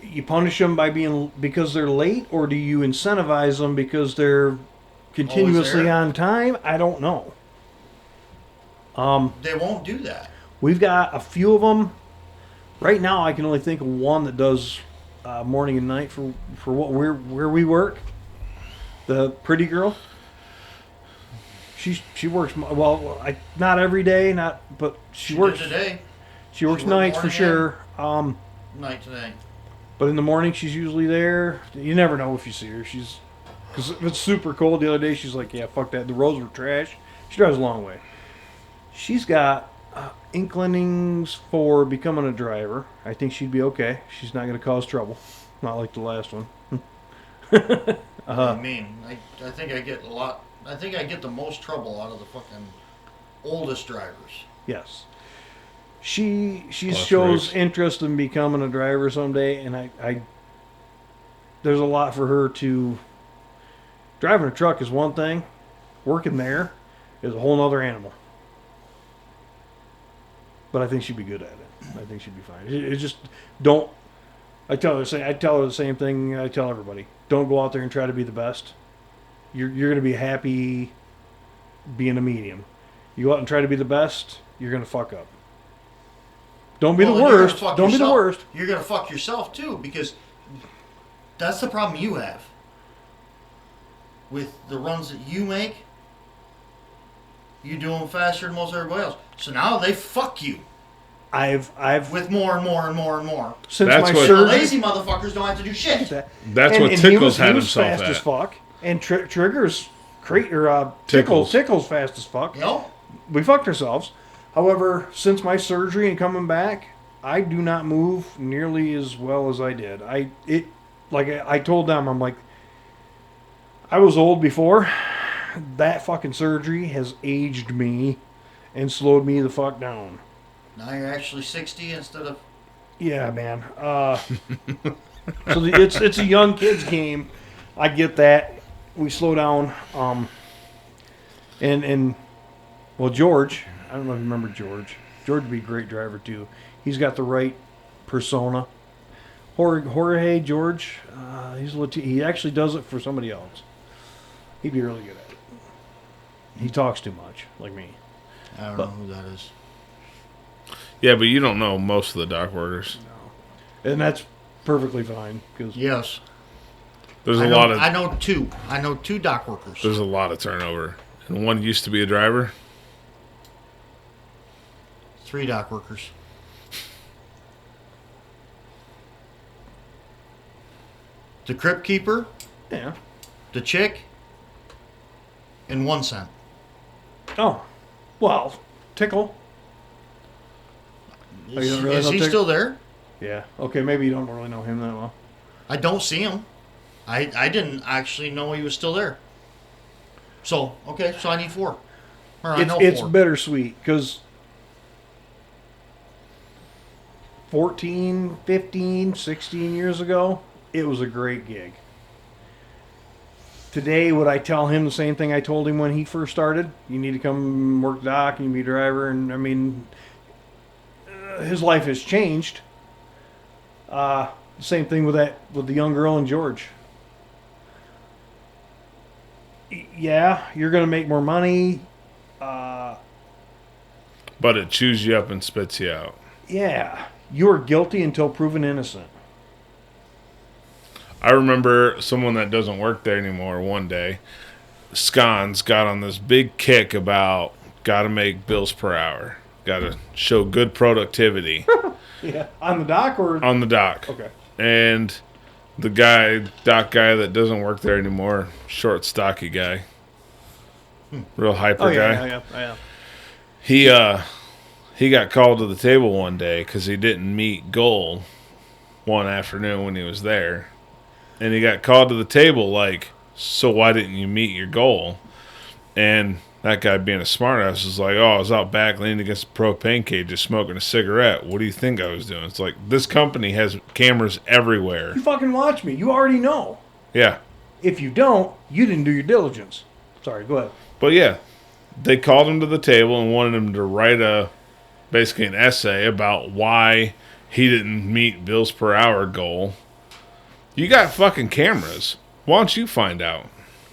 You punish them because they're late, or do you incentivize them because they're continuously on time? I don't know. They won't do that. We've got a few of them. Right now, I can only think of one that does morning and night for where we work. The pretty girl. She works not every day, but she works today. She works She worked nights for morning sure. Night today. But in the morning, she's usually there. You never know if you see her. Because if it's super cold, the other day she's like, "Yeah, fuck that. The roads were trash." She drives a long way. She's got inclinings for becoming a driver. I think she'd be okay. She's not going to cause trouble. Not like the last one. I mean, I think I get I think I get the most trouble out of the fucking oldest drivers. Yes. She Plus shows race. interest in becoming a driver someday, and I there's a lot for her to. Driving a truck is one thing. Working there is a whole other animal. But I think she'd be good at it. I think she'd be fine. It just don't. I tell her the same thing I tell everybody. Don't go out there and try to be the best. You're going to be happy being a medium. You go out and try to be the best, you're going to fuck up. Don't be the worst. Don't be the worst. You're going to fuck yourself too, because that's the problem you have. With the runs that you make, you do them faster than most everybody else. So now they fuck you. I've with more and more and more and more. Since That's my what- The surgery. lazy motherfuckers don't have to do shit. That's what he Tickles was had himself fast at. as fuck. And Triggers, Tickles. Tickles fast as fuck. You know? We fucked ourselves. However, since my surgery and coming back, I do not move nearly as well as I did. I told them, I'm like, I was old before. That fucking surgery has aged me and slowed me the fuck down. Now you're actually 60 instead of... Yeah, man. It's a young kid's game. I get that. We slow down. Well, George. I don't know if you remember George. George would be a great driver too. He's got the right persona. Jorge George. He actually does it for somebody else. He'd be really good at it. He talks too much, like me. I don't know who that is. Yeah, but you don't know most of the dock workers. No, and that's perfectly fine because Yes. There's I a know, lot of I know two. I know two dock workers. there's a lot of turnover, and one used to be a driver. 3 dock workers. The crypt keeper, yeah. the chick, and 1 cent. Oh, well, Tickle. Oh, you don't really Is know he Tick- still there? Yeah. Okay, maybe you don't really know him that well. I don't see him. I didn't actually know he was still there. So, okay, so I need 4. Or I know It's 4. bittersweet because 14, 15, 16 years ago, it was a great gig. Today, would I tell him the same thing I told him when he first started? You need to come work dock, you need to be a driver, and I mean, his life has changed. Same thing with the young girl and George. Yeah, you're going to make more money. But it chews you up and spits you out. Yeah, you're guilty until proven innocent. I remember someone that doesn't work there anymore one day. Scones got on this big kick about got to make bills per hour. Got to show good productivity. Yeah, on the dock or on the dock. Okay. And the dock guy that doesn't work there anymore, short, stocky guy, real hyper guy. Yeah. He got called to the table one day because he didn't meet goal one afternoon when he was there. And he got called to the table like, so why didn't you meet your goal? And that guy being a smartass was like, oh, I was out back leaning against the propane cage just smoking a cigarette. What do you think I was doing? It's like, this company has cameras everywhere. You fucking watch me. You already know. Yeah. If you don't, you didn't do your diligence. Sorry, go ahead. But yeah, they called him to the table and wanted him to write basically an essay about why he didn't meet bills per hour goal. You got fucking cameras. Why don't you find out?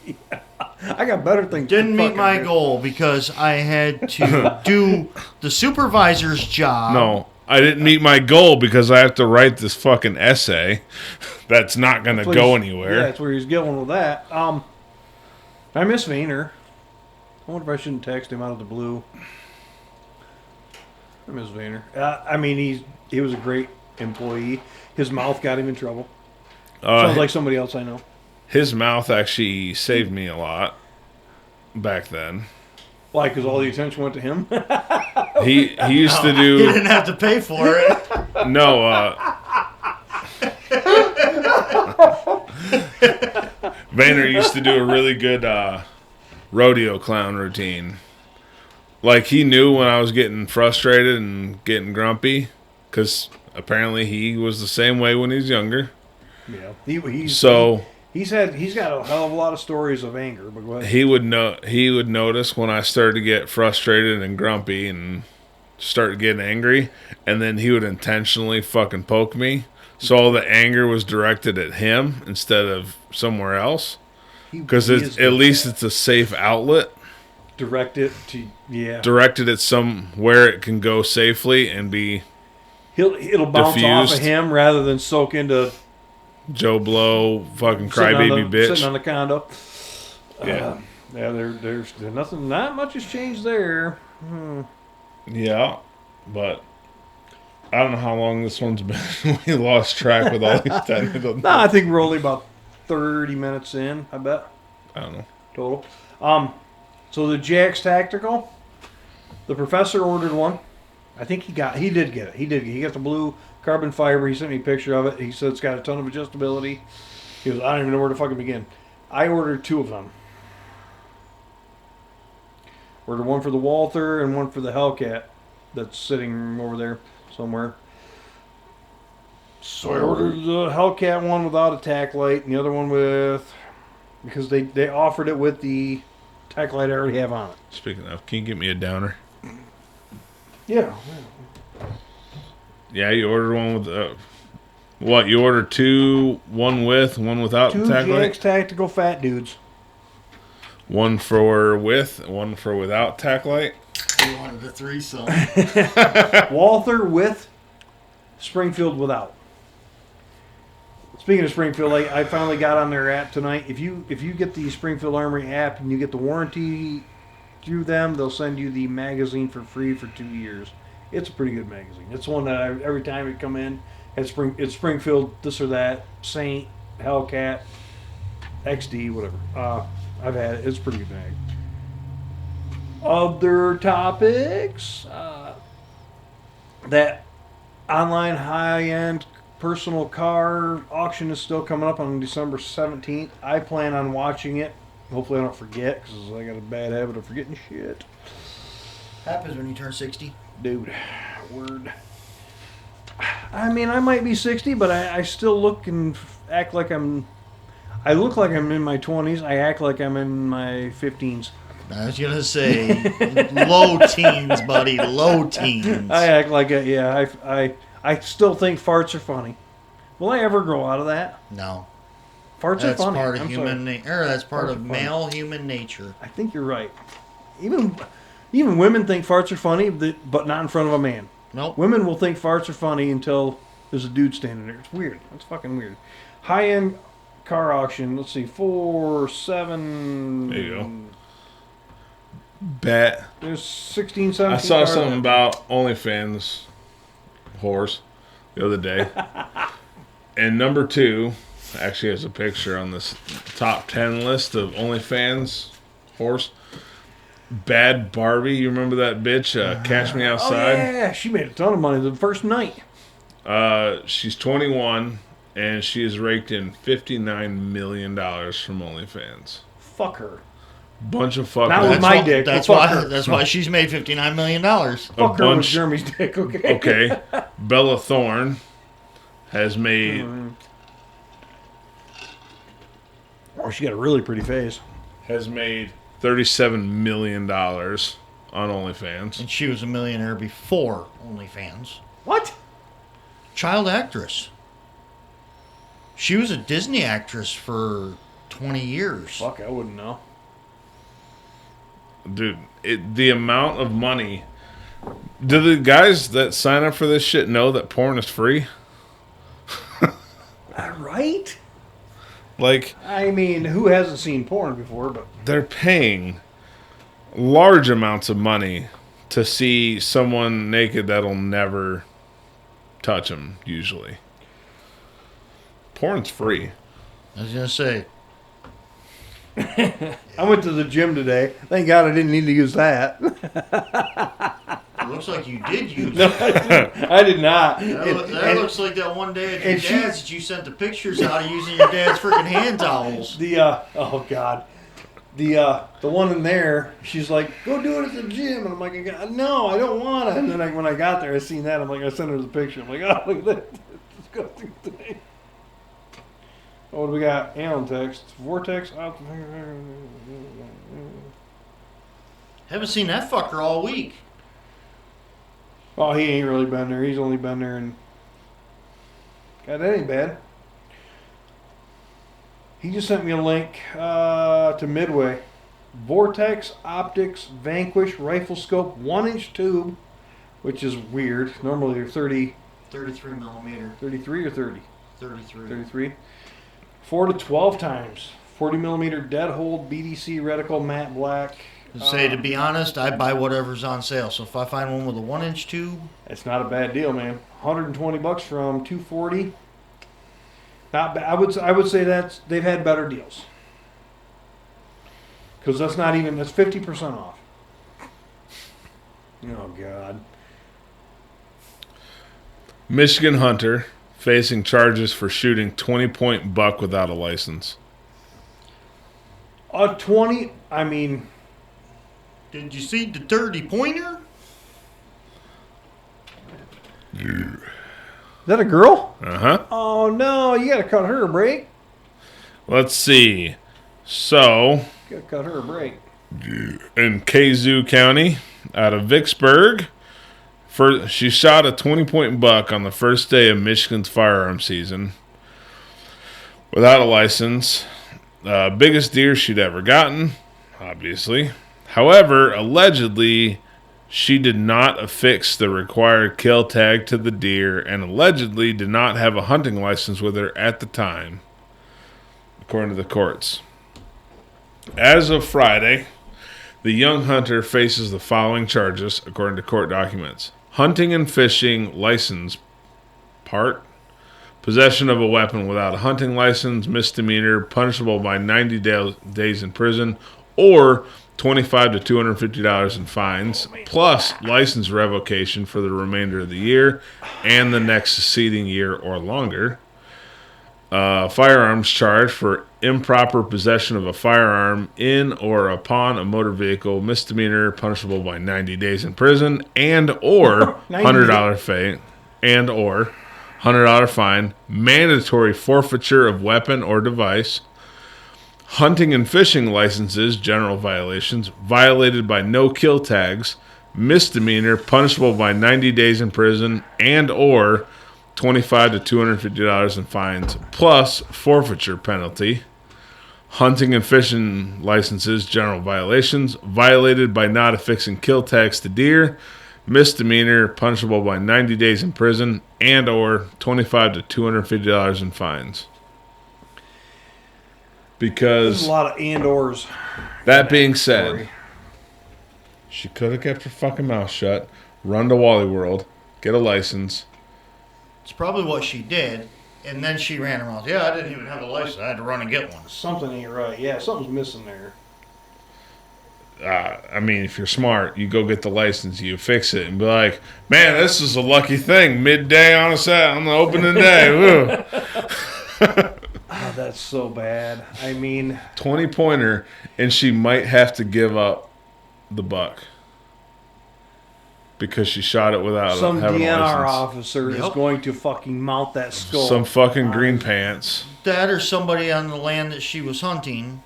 Yeah. I got better things. Didn't meet my goal because I had to do the supervisor's job. No, I didn't meet my goal because I have to write this fucking essay that's not going to go anywhere. Yeah, that's where he's going with that. I miss Vayner. I wonder if I shouldn't text him out of the blue. I miss Vayner. I mean, he was a great employee. His mouth got him in trouble. Sounds like somebody else I know. His mouth actually saved me a lot back then. Why? Because all the attention went to him? He used to do... He didn't have to pay for it. No, Vayner used to do a really good rodeo clown routine. Like, he knew when I was getting frustrated and getting grumpy, because apparently he was the same way when he was younger. Yeah. He's got a hell of a lot of stories of anger. But go ahead. He would notice when I started to get frustrated and grumpy and start getting angry, and then he would intentionally fucking poke me. So all the anger was directed at him instead of somewhere else. Because at least it's a safe outlet. Directed at somewhere it can go safely and be it'll bounce diffused. Off of him rather than soak into Joe Blow, fucking crybaby bitch. Sitting on the condo. Yeah. There's nothing, not much has changed there. Yeah, but I don't know how long this one's been. We lost track with all these technical No, I think we're only about 30 minutes in, I bet. I don't know. Total. So the JX Tactical, the professor ordered one. I think he did get it. He got the blue carbon fiber. He sent me a picture of it. He said it's got a ton of adjustability. He goes, I don't even know where to fucking begin. I ordered 2 of them. Ordered one for the Walther and one for the Hellcat that's sitting over there somewhere. So I ordered the Hellcat one without a tack light and the other one with, because they offered it with the tack light I already have on it. Speaking of, can you get me a downer? Yeah. Yeah, you ordered one with what? You ordered 2, one with, one without 2 tack light? JX Tactical fat dudes. One for with, one for without tack light? He wanted a threesome. Walther with, Springfield without. Speaking of Springfield, I finally got on their app tonight. If you get the Springfield Armory app and you get the warranty through them, they'll send you the magazine for free for 2 years. It's a pretty good magazine. It's one that every time it come in, it's Springfield this or that, Saint, Hellcat, XD, whatever. I've had it. It's a pretty good mag. Other topics, that online high-end personal car auction is still coming up on December 17th. I plan on watching it. Hopefully I don't forget, because I got a bad habit of forgetting shit. Happens when you turn 60. Dude, word. I mean, I might be 60, but I still look and act like I look like I'm in my 20s. I act like I'm in my 15s. I was going to say, low teens, buddy, low teens. I act like it, yeah. I still think farts are funny. Will I ever grow out of that? No. Farts That's are funny. part of I'm human sorry. nature. That's part Farts of are funny. male human nature. I think you're right. Even women think farts are funny, but not in front of a man. Nope. Women will think farts are funny until there's a dude standing there. It's weird. It's fucking weird. High-end car auction. Let's see. 4, 7. There you go. Bet. There's 16, 17 I saw cars something there. about OnlyFans horse the other day. And number 2 actually has a picture on this top 10 list of OnlyFans horse. Bad Barbie. You remember that bitch? Catch Me Oh, Outside? yeah. She made a ton of money the first night. She's 21 and she has raked in $59 million from OnlyFans. Fuck her. Bunch of fucking. Not with my why, dick. That's Well, why. fuck her. That's why she's made $59 million. Fuck her with bunch- Jeremy's dick, okay? Okay. Bella Thorne has made Oh, she got a really pretty face. $37 million on OnlyFans. And she was a millionaire before OnlyFans. What? Child actress. She was a Disney actress for 20 years. Fuck, I wouldn't know. Dude, the amount of money. Do the guys that sign up for this shit know that porn is free? Right? Like, I mean, who hasn't seen porn before? But they're paying large amounts of money to see someone naked that'll never touch them, usually. Porn's free. I was going to say, I went to the gym today. Thank God I didn't need to use that. it looks like you did use No, it. I did not. That looks like that one day at your and she- dad's that you sent the pictures out of using your dad's freaking hand towels. Oh God, the one in there. She's like, go do it at the gym, and I'm like, no, I don't want to. And then when I got there, I seen that. I'm like, I sent her the picture. I'm like, oh, look at that disgusting thing. What do we got? Alan text. Vortex. Haven't seen that fucker all week. Oh, he ain't really been there. He's only been there and... God, that ain't bad. He just sent me a link to Midway. Vortex Optics Vanquish Rifle Scope 1-inch tube, which is weird. Normally they're 30, 33 millimeter. 33 or 30? 33. 33. 4 to 12 times. 40 millimeter dead hold BDC reticle matte black. Say, to be honest, I buy whatever's on sale. So if I find one with a 1-inch tube, It's not a bad deal, man. $120 from $240. Not bad. I would say they've had better deals. Because that's 50% off. Oh God. Michigan hunter facing charges for shooting 20-point buck without a license. A 20. I mean, did you see the 30-pointer? is that a girl? Uh-huh. Oh no, you gotta cut her a break. Let's see. So, You gotta cut her a break. in Kazoo County, out of Vicksburg, she shot a 20-point buck on the first day of Michigan's firearm season without a license. Biggest deer she'd ever gotten, obviously. However, allegedly, she did not affix the required kill tag to the deer and allegedly did not have a hunting license with her at the time, according to the courts. As of Friday, the young hunter faces the following charges, according to court documents. Hunting and fishing license part, possession of a weapon without a hunting license, misdemeanor, punishable by 90 days in prison, or $25 to $250 in fines, plus license revocation for the remainder of the year and the next succeeding year or longer. Firearms charge for improper possession of a firearm in or upon a motor vehicle, misdemeanor, punishable by 90 days in prison and or $100 fine, mandatory forfeiture of weapon or device. Hunting and fishing licenses, general violations, violated by no-kill tags, misdemeanor, punishable by 90 days in prison and or $25 to $250 in fines, plus forfeiture penalty. Hunting and fishing licenses, general violations, violated by not affixing kill tags to deer, misdemeanor, punishable by 90 days in prison and or $25 to $250 in fines. Because There's a lot of and/ors. that being said, she could have kept her fucking mouth shut, run to Wally World, get a license. It's probably what she did, and then she ran around. Yeah, I didn't even have a license. I had to run and get one. Something ain't right. Yeah, something's missing there. I mean, if you're smart, you go get the license, you fix it, and be like, man, this is a lucky thing. Midday on the opening day. Woo. Oh, that's so bad. I mean, 20-pointer, and she might have to give up the buck because she shot it without some having a DNR license. officer is Yep. going to fucking mount that skull. Some fucking green pants. That or somebody on the land that she was hunting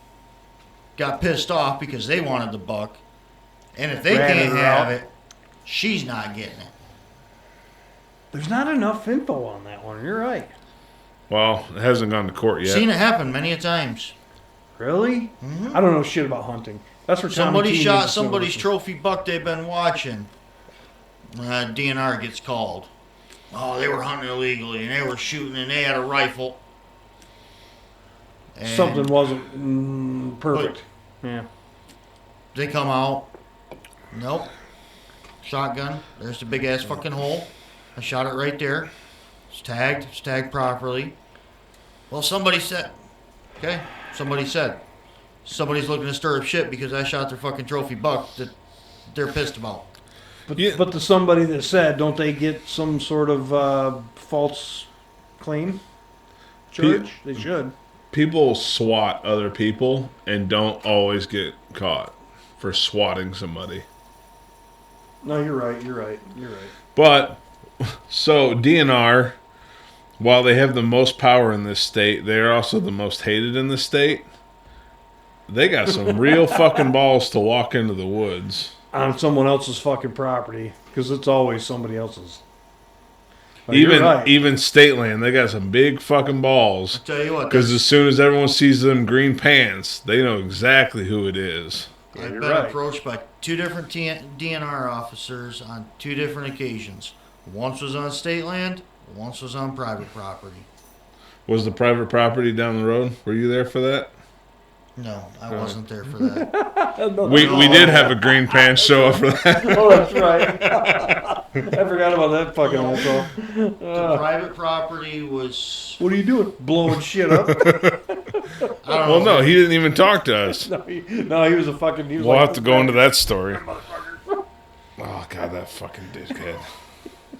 got pissed off because they wanted the buck, and if they Ratted can't her have out. it, she's not getting it. There's not enough info on that one. You're right. Well, it hasn't gone to court yet. Seen it happen many a times. Really? I don't know shit about hunting. That's where Tommy Somebody T shot needs to somebody's know. trophy buck they've been watching. DNR gets called. Oh, they were hunting illegally and they were shooting and they had a rifle. And Something wasn't perfect. Yeah. they come out. Nope. Shotgun. There's the big ass fucking hole. I shot it right there. It's tagged. It's tagged properly. Well, somebody said. Okay. Somebody's looking to stir up shit because I shot their fucking trophy buck that they're pissed about. But, Yeah. but the somebody that said, don't they get some sort of false claim charge? They should. People swat other people and don't always get caught for swatting somebody. No, you're right. But, so DNR, while they have the most power in this state, they're also the most hated in this state. They got some real fucking balls to walk into the woods. On someone else's fucking property, because it's always somebody else's. Oh, you're Even right. even state land, they got some big fucking balls. Tell you what, Because as soon as everyone sees them green pants, they know exactly who it is. I've you're been right. approached by two different DNR officers on two different occasions. Once was on state land, once was on private property. Was the private property down the road? Were you there for that? No, I wasn't there for that. We did have a green pants show up for that. Oh, that's right. I forgot about that fucking asshole. The private property was. What are you doing? Blowing shit up? I don't Well, know. no, he didn't even talk to us. No, he was a fucking. He was We'll like, have to go into that story. Oh, God, that fucking dickhead.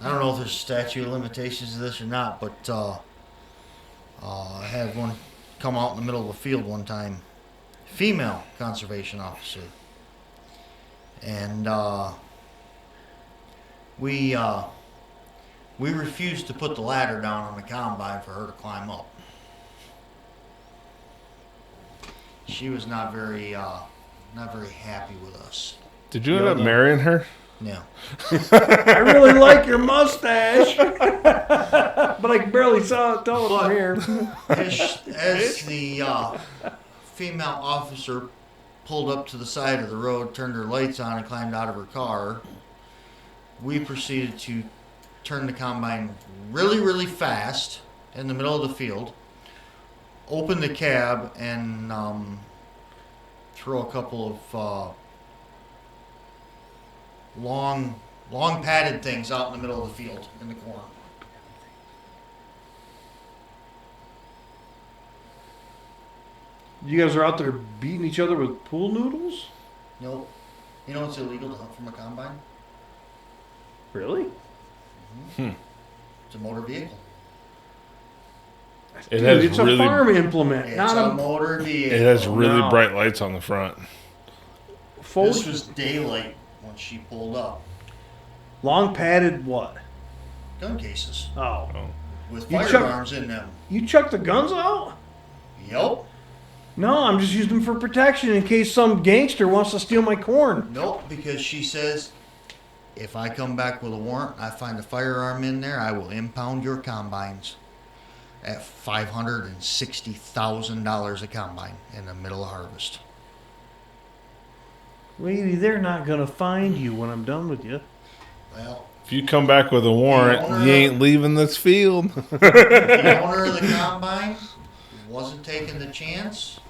I don't know if there's a statute of limitations to this or not, but I had one come out in the middle of a field one time. Female conservation officer. And we refused to put the ladder down on the combine for her to climb up. She was not very happy with us. Did you end up marrying her? No. I really like your mustache, but I can barely tell it from here. As the female officer pulled up to the side of the road, turned her lights on, and climbed out of her car, we proceeded to turn the combine really, really fast in the middle of the field, open the cab, and throw a couple of long padded things out in the middle of the field in the corner. You guys are out there beating each other with pool noodles? Nope. You know it's illegal to hunt from a combine? Really? It's a motor vehicle. It Dude, has it's really, a farm implement, It's not a a motor vehicle. it has really No. bright lights on the front. full This was daylight when she pulled up. long padded what? Gun cases Oh. with You firearms in them. You chuck the guns out? Yup. No, I'm just using them for protection in case some gangster wants to steal my corn. Nope, because she says, if I come back with a warrant, I find a firearm in there, I will impound your combines at $560,000 a combine in the middle of harvest. Lady, they're not gonna find you when I'm done with you. Well, If you come back with a warrant, you ain't leaving this field. the owner of the combine wasn't taking the chance.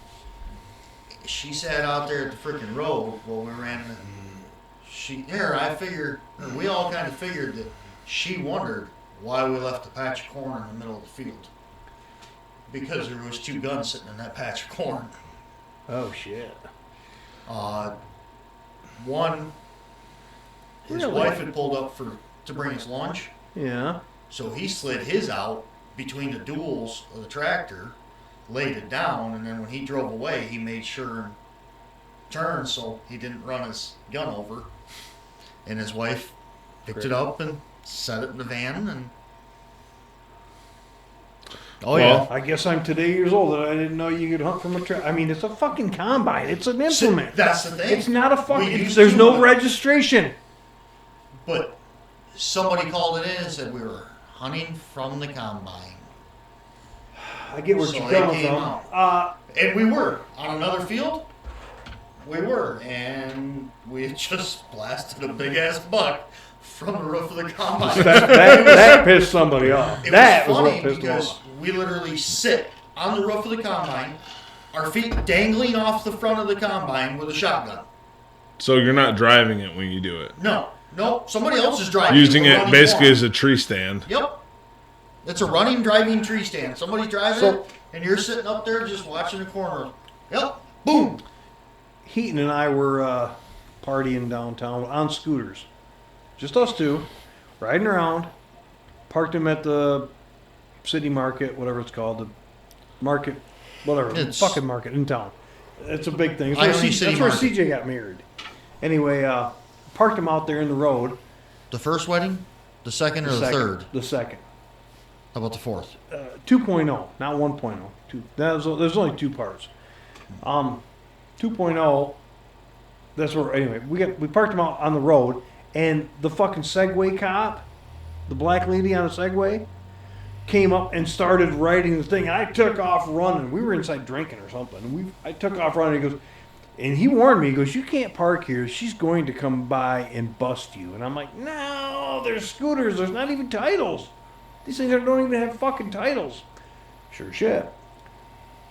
She sat out there at the freaking road while we ran. We all kind of figured that she wondered why we left a patch of corn in the middle of the field. Because there was 2 guns sitting in that patch of corn. Oh shit. One, his Really? wife had pulled up to bring us lunch, Yeah. so he slid his out between the duals of the tractor, laid it down, and then when he drove away, he made sure and turned so he didn't run his gun over. And his wife picked it up and set it in the van, and Well, I guess I'm today years old and I didn't know you could hunt from a tractor. I mean, it's a fucking combine. It's an implement. that's the thing. It's not a We fucking. used There's to, no but- registration. But somebody called it in and said we were hunting from the combine. I get where So you're they coming came from. out. And we were on another field. We were, and we had just blasted a big ass buck from the roof of the combine. that pissed somebody off. It That was was what funny pissed them because off. we literally sit on the roof of the combine, our feet dangling off the front of the combine with a shotgun. so you're not driving it when you do it. No, somebody else is driving. Using It's a it running basically one. as a tree stand. Yep. It's a running, driving tree stand. Somebody's driving So- it, and you're sitting up there just watching the corner. Yep. Boom. Heaton and I were partying downtown on scooters. Just us two, riding around. Parked him at the city market, whatever it's called, the market, whatever, It's- fucking market in town. It's a big thing. It's I where only C- city that's where market. CJ got married. Anyway, parked him out there in the road. The first wedding, the second, or the second- third? The second. How about the fourth? 2.0, not 1.0. There's only 2 parts. 2.0. That's where anyway we parked him out on the road, and the fucking Segway cop, the black lady on a Segway, came up and started writing the thing. I took off running. We were inside drinking or something. And I took off running. He goes, and he warned me. He goes, "You can't park here. She's going to come by and bust you." And I'm like, "No, there's scooters. There's not even titles. These things don't even have fucking titles." Sure shit.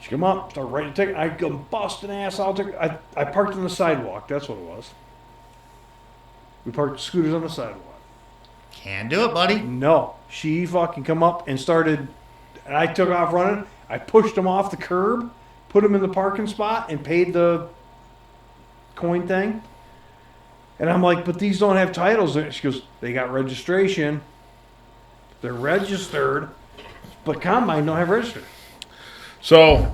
She come up, start writing a ticket. I go busting ass out there. I parked on the sidewalk. That's what it was. We parked scooters on the sidewalk. Can do it, buddy. No, she fucking come up and started. And I took off running. I pushed him off the curb, put him in the parking spot, and paid the coin thing. And I'm like, "But these don't have titles." And she goes, "They got registration. They're registered, but combine don't have registered. So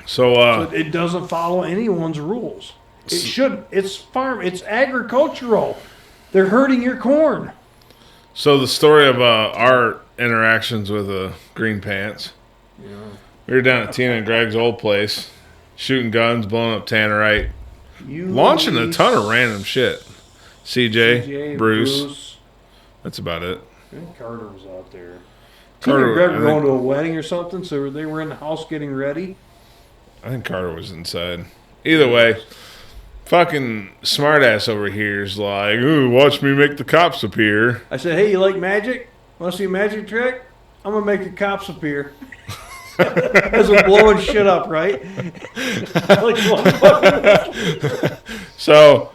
So it doesn't follow anyone's rules. It should. It's farm. It's agricultural. They're hurting your corn." So the story of our interactions with Green Pants. We were down at Tina and Greg's old place, shooting guns, blowing up tannerite, launching a ton of random shit. CJ, Bruce. That's about it. I think Carter was out there. Carter- Tina and Greg I were think- going to a wedding or something, so they were in the house getting ready. I think Carter was inside. Either way, fucking smartass over here is like, "Ooh, watch me make the cops appear." I said, "Hey, you like magic? Want to see a magic trick? I'm gonna make the cops appear." As we're blowing shit up, right? So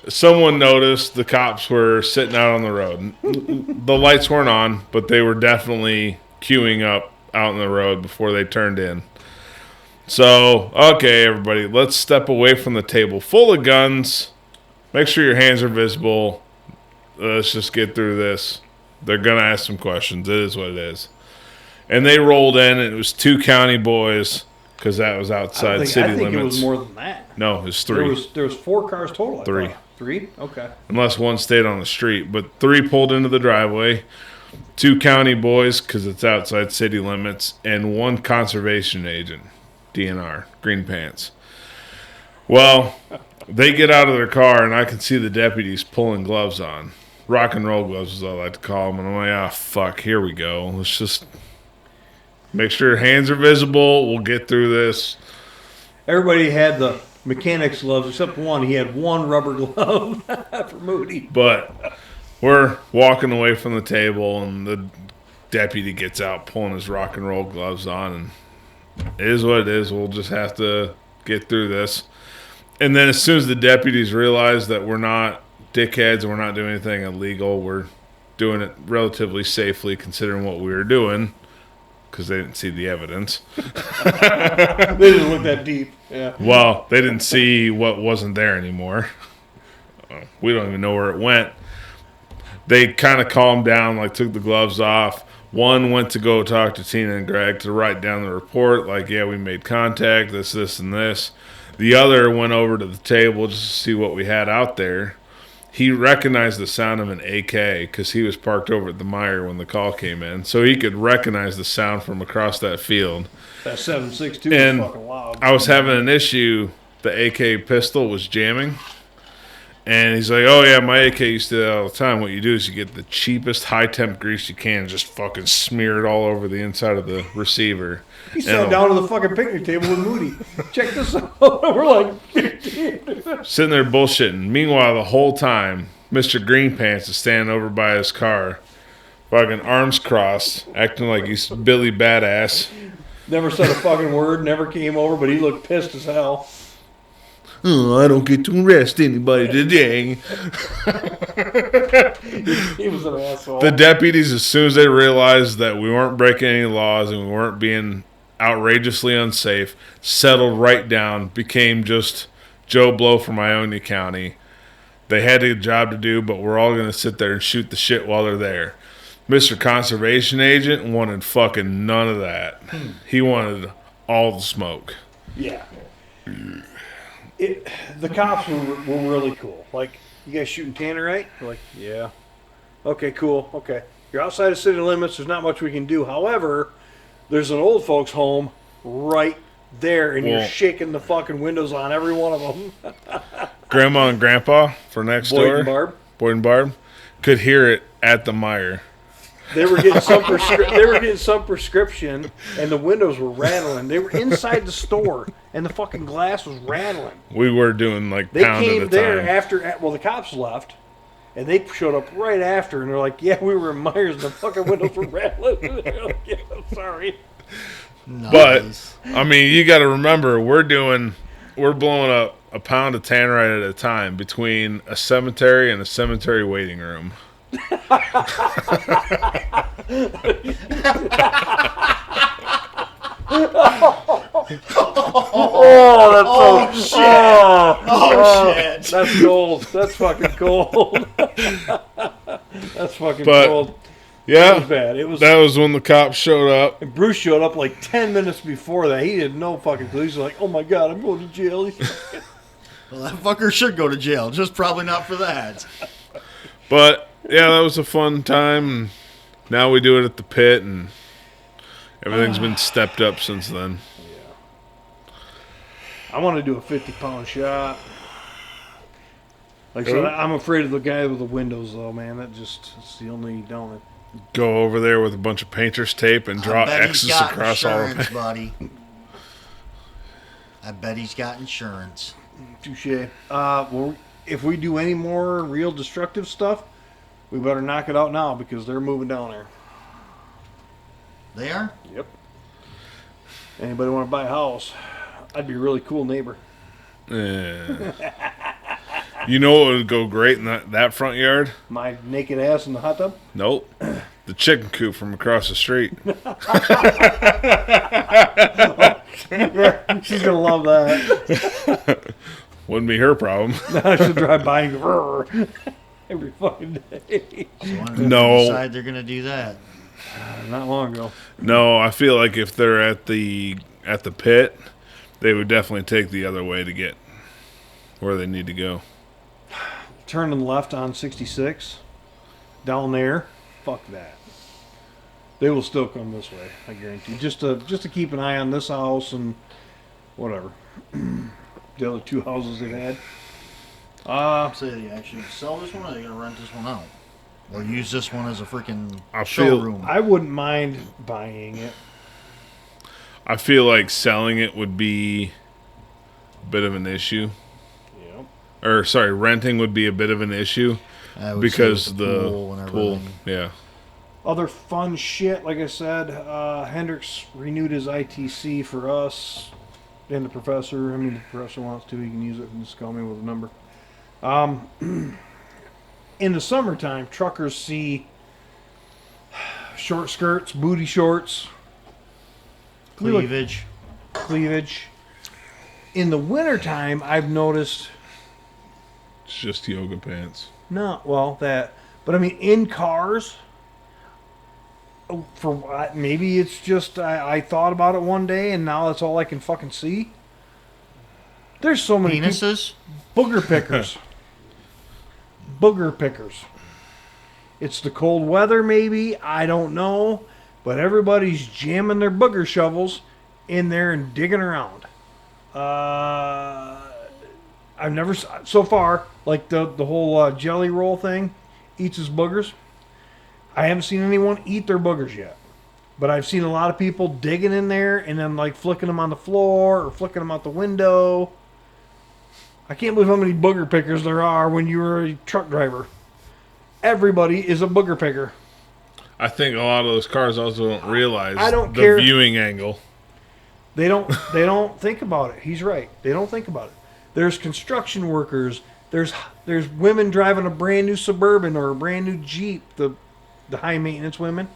someone noticed the cops were sitting out on the road. The lights weren't on, but they were definitely queuing up out on the road before they turned in. So, okay, everybody, let's step away from the table full of guns. Make sure your hands are visible. Let's just get through this. They're going to ask some questions. It is what it is. And they rolled in, and it was 2 county boys, because that was outside city limits. I think it was more than that. No, it was 3. There was 4 cars total. 3. 3? Okay. Unless one stayed on the street. But 3 pulled into the driveway. 2 county boys, because it's outside city limits. And 1 conservation agent, DNR, green pants. Well, they get out of their car, and I can see the deputies pulling gloves on. Rock and roll gloves, as I like to call them. And I'm like, fuck, here we go. Let's just make sure your hands are visible. We'll get through this. Everybody had the mechanics gloves except one. He had 1 rubber glove for Moody. But we're walking away from the table, and the deputy gets out pulling his rock and roll gloves on. And it is what it is. We'll just have to get through this. And then as soon as the deputies realize that we're not dickheads and we're not doing anything illegal, we're doing it relatively safely considering what we were doing, because they didn't see the evidence. They didn't look that deep. Yeah. Well, they didn't see what wasn't there anymore. We don't even know where it went. They kind of calmed down, like took the gloves off. One went to go talk to Tina and Greg to write down the report, like, yeah, we made contact, this, and this. The other went over to the table just to see what we had out there. He recognized the sound of an AK because he was parked over at the Meijer when the call came in. So he could recognize the sound from across that field. That 7.62 and was fucking loud. I was having an issue. The AK pistol was jamming. And he's like, oh, yeah, my AK used to do that all the time. What you do is you get the cheapest high-temp grease you can and just fucking smear it all over the inside of the receiver. He sat down to the fucking picnic table with Moody. Check this out. We're like, sitting there bullshitting. Meanwhile, the whole time, Mr. Green Pants is standing over by his car, fucking arms crossed, acting like he's Billy Badass. never said a fucking word, never came over, but he looked pissed as hell. Oh, I don't get to arrest anybody today. He was an asshole. The deputies, as soon as they realized that we weren't breaking any laws and we weren't being outrageously unsafe, settled right down, became just Joe Blow from Ionia County. They had a job to do, but we're all going to sit there and shoot the shit while they're there. Mr. Conservation Agent wanted fucking none of that. He wanted all the smoke. Yeah. The cops were really cool. Like, you guys shooting tannerite? We're like, yeah. Okay, cool. Okay. You're outside of city limits. There's not much we can do. However, there's an old folks home right there, and you're shaking the fucking windows on every one of them. Grandma and Grandpa for next Boyd door. and Barb. Boyd and Barb could hear it at the Meijer. They were getting some prescription, and the windows were rattling. They were inside the store, and the fucking glass was rattling. We were doing like They pound came at a there time. after. Well, the cops left, and they showed up right after, and they're like, "Yeah, we were in Myers, and the fucking windows were rattling." They're like, "Yeah, I'm sorry." Nice. But I mean, you got to remember, we're blowing up a pound of tannerite at a time between a cemetery and a cemetery waiting room. Oh, that's shit. Oh, shit. That's gold. That's fucking gold. That's fucking But- gold. It Yeah, was bad. It was. that was when the cops showed up. And Bruce showed up like 10 minutes before that. He had no fucking clue. He's like, "Oh my god, I'm going to jail." Well, that fucker should go to jail. Just probably not for that. But yeah, that was a fun time. And now we do it at the pit, and everything's been stepped up since then. I want to do a 50-pound shot. Like I said, I'm afraid of the guy with the windows, though, man. It's the only down. Go over there with a bunch of painter's tape and draw I bet X's he's got across all of insurance, it. buddy. I bet he's got insurance. Touche. Well, if we do any more real destructive stuff, we better knock it out now because they're moving down there. They are? Yep. Anybody want to buy a house? I'd be a really cool neighbor. Yeah. You know what would go great in that front yard? My naked ass in the hot tub? Nope. The chicken coop from across the street. Yeah, she's gonna love that. Wouldn't be her problem. I should drive by and go every fucking day. So when do they No. decide they're gonna do that? Not long ago. No, I feel like if they're at the pit, they would definitely take the other way to get where they need to go. Turning left on 66 down there. Fuck that. They will still come this way, I guarantee. Just to keep an eye on this house and whatever. The other two houses they've had. So they actually sell this one, or are they gonna rent this one out, or use this one as a freaking I feel- showroom? I wouldn't mind buying it. I feel like selling it would be a bit of an issue. Yep. Or sorry, renting would be a bit of an issue I would say because with the pool and pool, everything. yeah. Other fun shit, like I said, Hendrix renewed his ITC for us and the professor. I mean, if the professor wants to, he can use it and just call me with a number. In the summertime, truckers see short skirts, booty shorts, Cleavage. cleavage. In the wintertime, I've noticed, It's just yoga pants. but I mean, in cars, maybe it's just, I thought about it one day and now that's all I can fucking see. There's so many Penises. booger pickers. Booger pickers. It's the cold weather, maybe. I don't know. But everybody's jamming their booger shovels in there and digging around. I've never, so far, like the whole jelly roll thing, eats his boogers. I haven't seen anyone eat their boogers yet. But I've seen a lot of people digging in there and then like flicking them on the floor or flicking them out the window. I can't believe how many booger pickers there are when you were a truck driver. Everybody is a booger picker. I think a lot of those cars also don't realize I don't the care. viewing angle. They don't think about it. He's right. They don't think about it. There's construction workers. There's women driving a brand new Suburban or a brand new Jeep, the high maintenance women.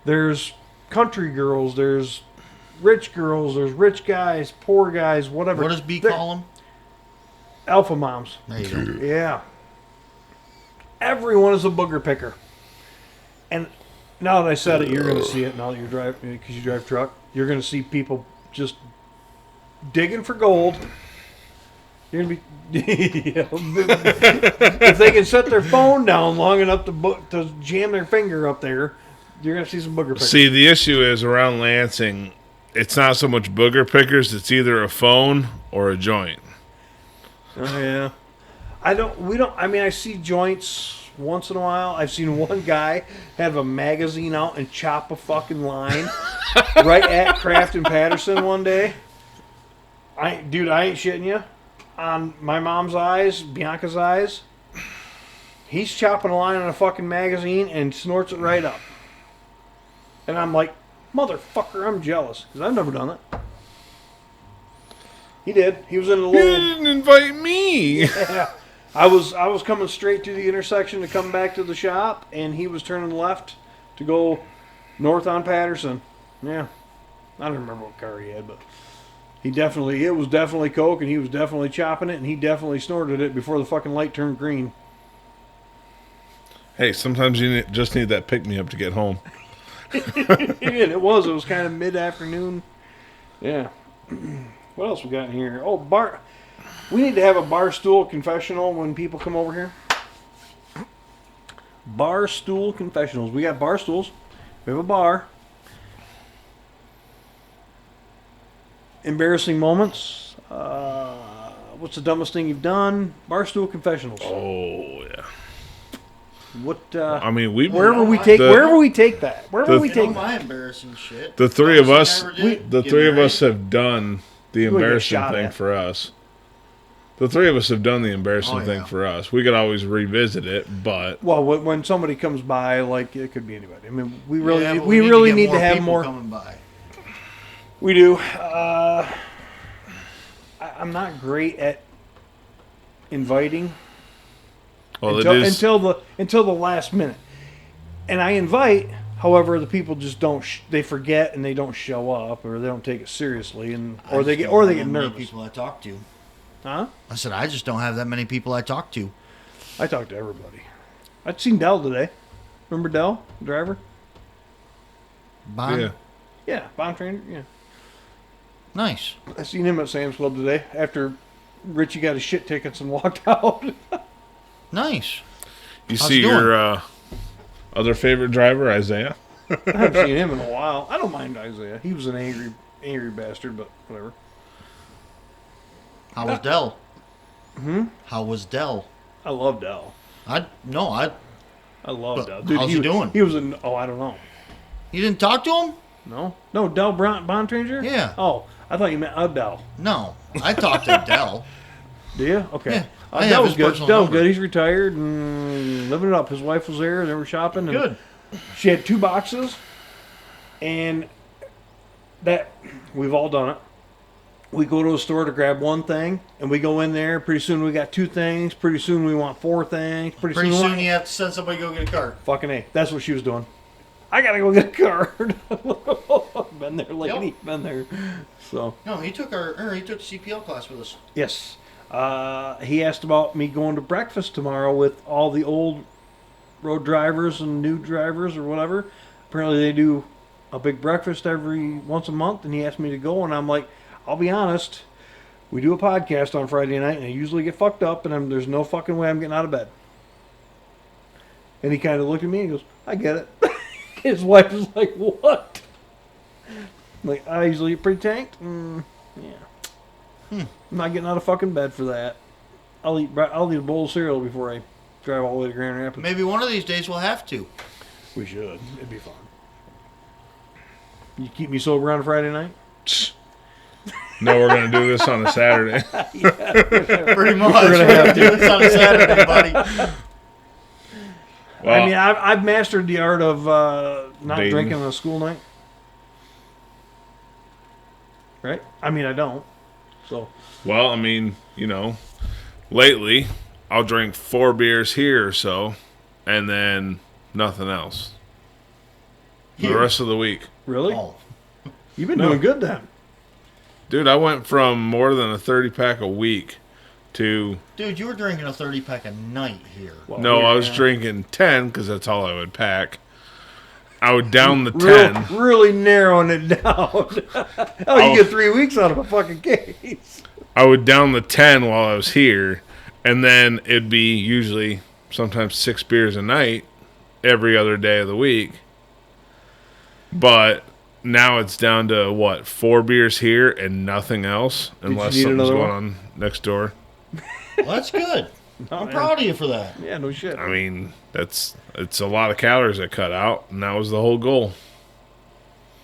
There's country girls, there's rich girls, there's rich guys, poor guys, whatever. What does B They're call them? Alpha moms. There you go. Yeah. Everyone is a booger picker. And now that I said it, you're going to see it now that you're driving, because you drive truck. You're going to see people just digging for gold. You're going to be, if they can set their phone down long enough to jam their finger up there, you're going to see some booger pickers. See, the issue is around Lansing, it's not so much booger pickers, it's either a phone or a joint. Oh yeah, I see joints once in a while. I've seen one guy have a magazine out and chop a fucking line right at Kraft and Patterson one day. I ain't shitting you. On my mom's eyes, Bianca's eyes, he's chopping a line on a fucking magazine and snorts it right up. And I'm like, motherfucker, I'm jealous because I've never done it. He did. He was in a You little. didn't invite me. Yeah. I was coming straight through the intersection to come back to the shop, and he was turning left to go north on Patterson. Yeah. I don't remember what car he had, but it was definitely coke, and he was definitely chopping it, and he definitely snorted it before the fucking light turned green. Hey, sometimes you just need that pick-me-up to get home. It was kind of mid-afternoon. Yeah. What else we got in here? Oh, we need to have a bar stool confessional when people come over here. Bar stool confessionals. We got bar stools. We have a bar. Embarrassing moments. What's the dumbest thing you've done? Bar stool confessionals. Oh, yeah. What? I mean, wherever we take that. Wherever we You know take my embarrassing shit. the three of us, Embarrassing I ever did? the Get three of married? us have done the would get embarrassing shot thing at. for us. The three of us have done the embarrassing Oh, yeah. thing for us. We could always revisit it, but Well, when somebody comes by, like it could be anybody. I mean, we really, Yeah, but we really get need to have people more. coming by. We do. I'm not great at inviting well, until it is. the last minute. And I invite. However, the people just don't. They forget and they don't show up, or they don't take it seriously, or they get nervous. People I talk to. Huh? I said I just don't have that many people I talk to. I talk to everybody. I'd seen Dell today. Remember Dell, the driver? Bond? Yeah. Yeah, bond trainer. Yeah. Nice. I seen him at Sam's Club today after Richie got his shit tickets and walked out. Nice. You How's see he doing? your other favorite driver, Isaiah? I haven't seen him in a while. I don't mind Isaiah. He was an angry bastard, but whatever. How was Dell? Hmm? How was Dell? I love Dell. I love But Dell. Dude, how's he doing? He was an. Oh, I don't know. You didn't talk to him? No, Dell Bond Ranger? Yeah. Oh, I thought you meant Dell. No. I talked to Dell. Do you? Okay. Yeah, I have Dell his was good. personal Dell was number. good. He's retired and living it up. His wife was there. They were shopping. And Good. She had 2 boxes, and that we've all done it. We go to a store to grab one thing, and we go in there. Pretty soon we got 2 things. Pretty soon we want 4 things. Pretty Pretty we soon want, you have to send somebody to go get a cart. fucking A. That's what she was doing. I gotta go get a card. Been there, lady. Yep. Been there. So No, he took the CPL class with us. yes, he asked about me going to breakfast tomorrow with all the old road drivers and new drivers or whatever. Apparently they do a big breakfast every once a month, and he asked me to go, and I'm like, I'll be honest. We do a podcast on Friday night, and I usually get fucked up, and there's no fucking way I'm getting out of bed. And he kind of looked at me and goes, I get it. His wife was like, what? Like, I usually get pretty tanked. Yeah. I'm not getting out of fucking bed for that. I'll eat a bowl of cereal before I drive all the way to Grand Rapids. Maybe one of these days we'll have to. We should. It'd be fun. You keep me sober on a Friday night? No, we're going to do this on a Saturday. Pretty much. We're gonna have to. do this on a Saturday, buddy. Well, I mean, I've mastered the art of not Dating. drinking on a school night. Right? I mean, I don't. So, well, I mean, lately I'll drink 4 beers here or so, and then nothing else. The rest of the week. really? Oh, You've been No. doing good then. Dude, I went from more than a 30-pack a week to... dude, you were drinking a 30-pack a night here. Well, No, here, I was yeah. drinking 10 because that's all I would pack. I would down the 10. Really narrowing it down. You get 3 weeks out of a fucking case. I would down the 10 while I was here, and then it'd be usually sometimes 6 beers a night every other day of the week. But now it's down to 4 beers here and nothing else, unless need something's another going one? on next door. Well, that's good. I'm proud of you for that. Yeah, no shit. I mean, it's a lot of calories I cut out, and that was the whole goal.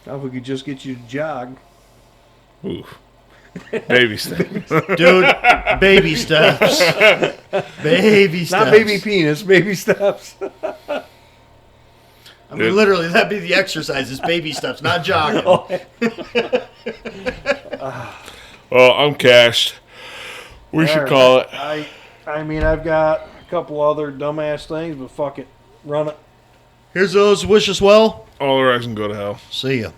Now if we could just get you to jog. Ooh. Baby steps. Dude, baby steps. Baby steps. Not baby penis, baby steps. I mean, literally, that'd be the exercise. It's baby steps, not jogging. Well, I'm cashed. We should call it. I mean, I've got a couple other dumbass things, but fuck it. Run it. Here's those. Wish us well. All the rest can go to hell. See ya.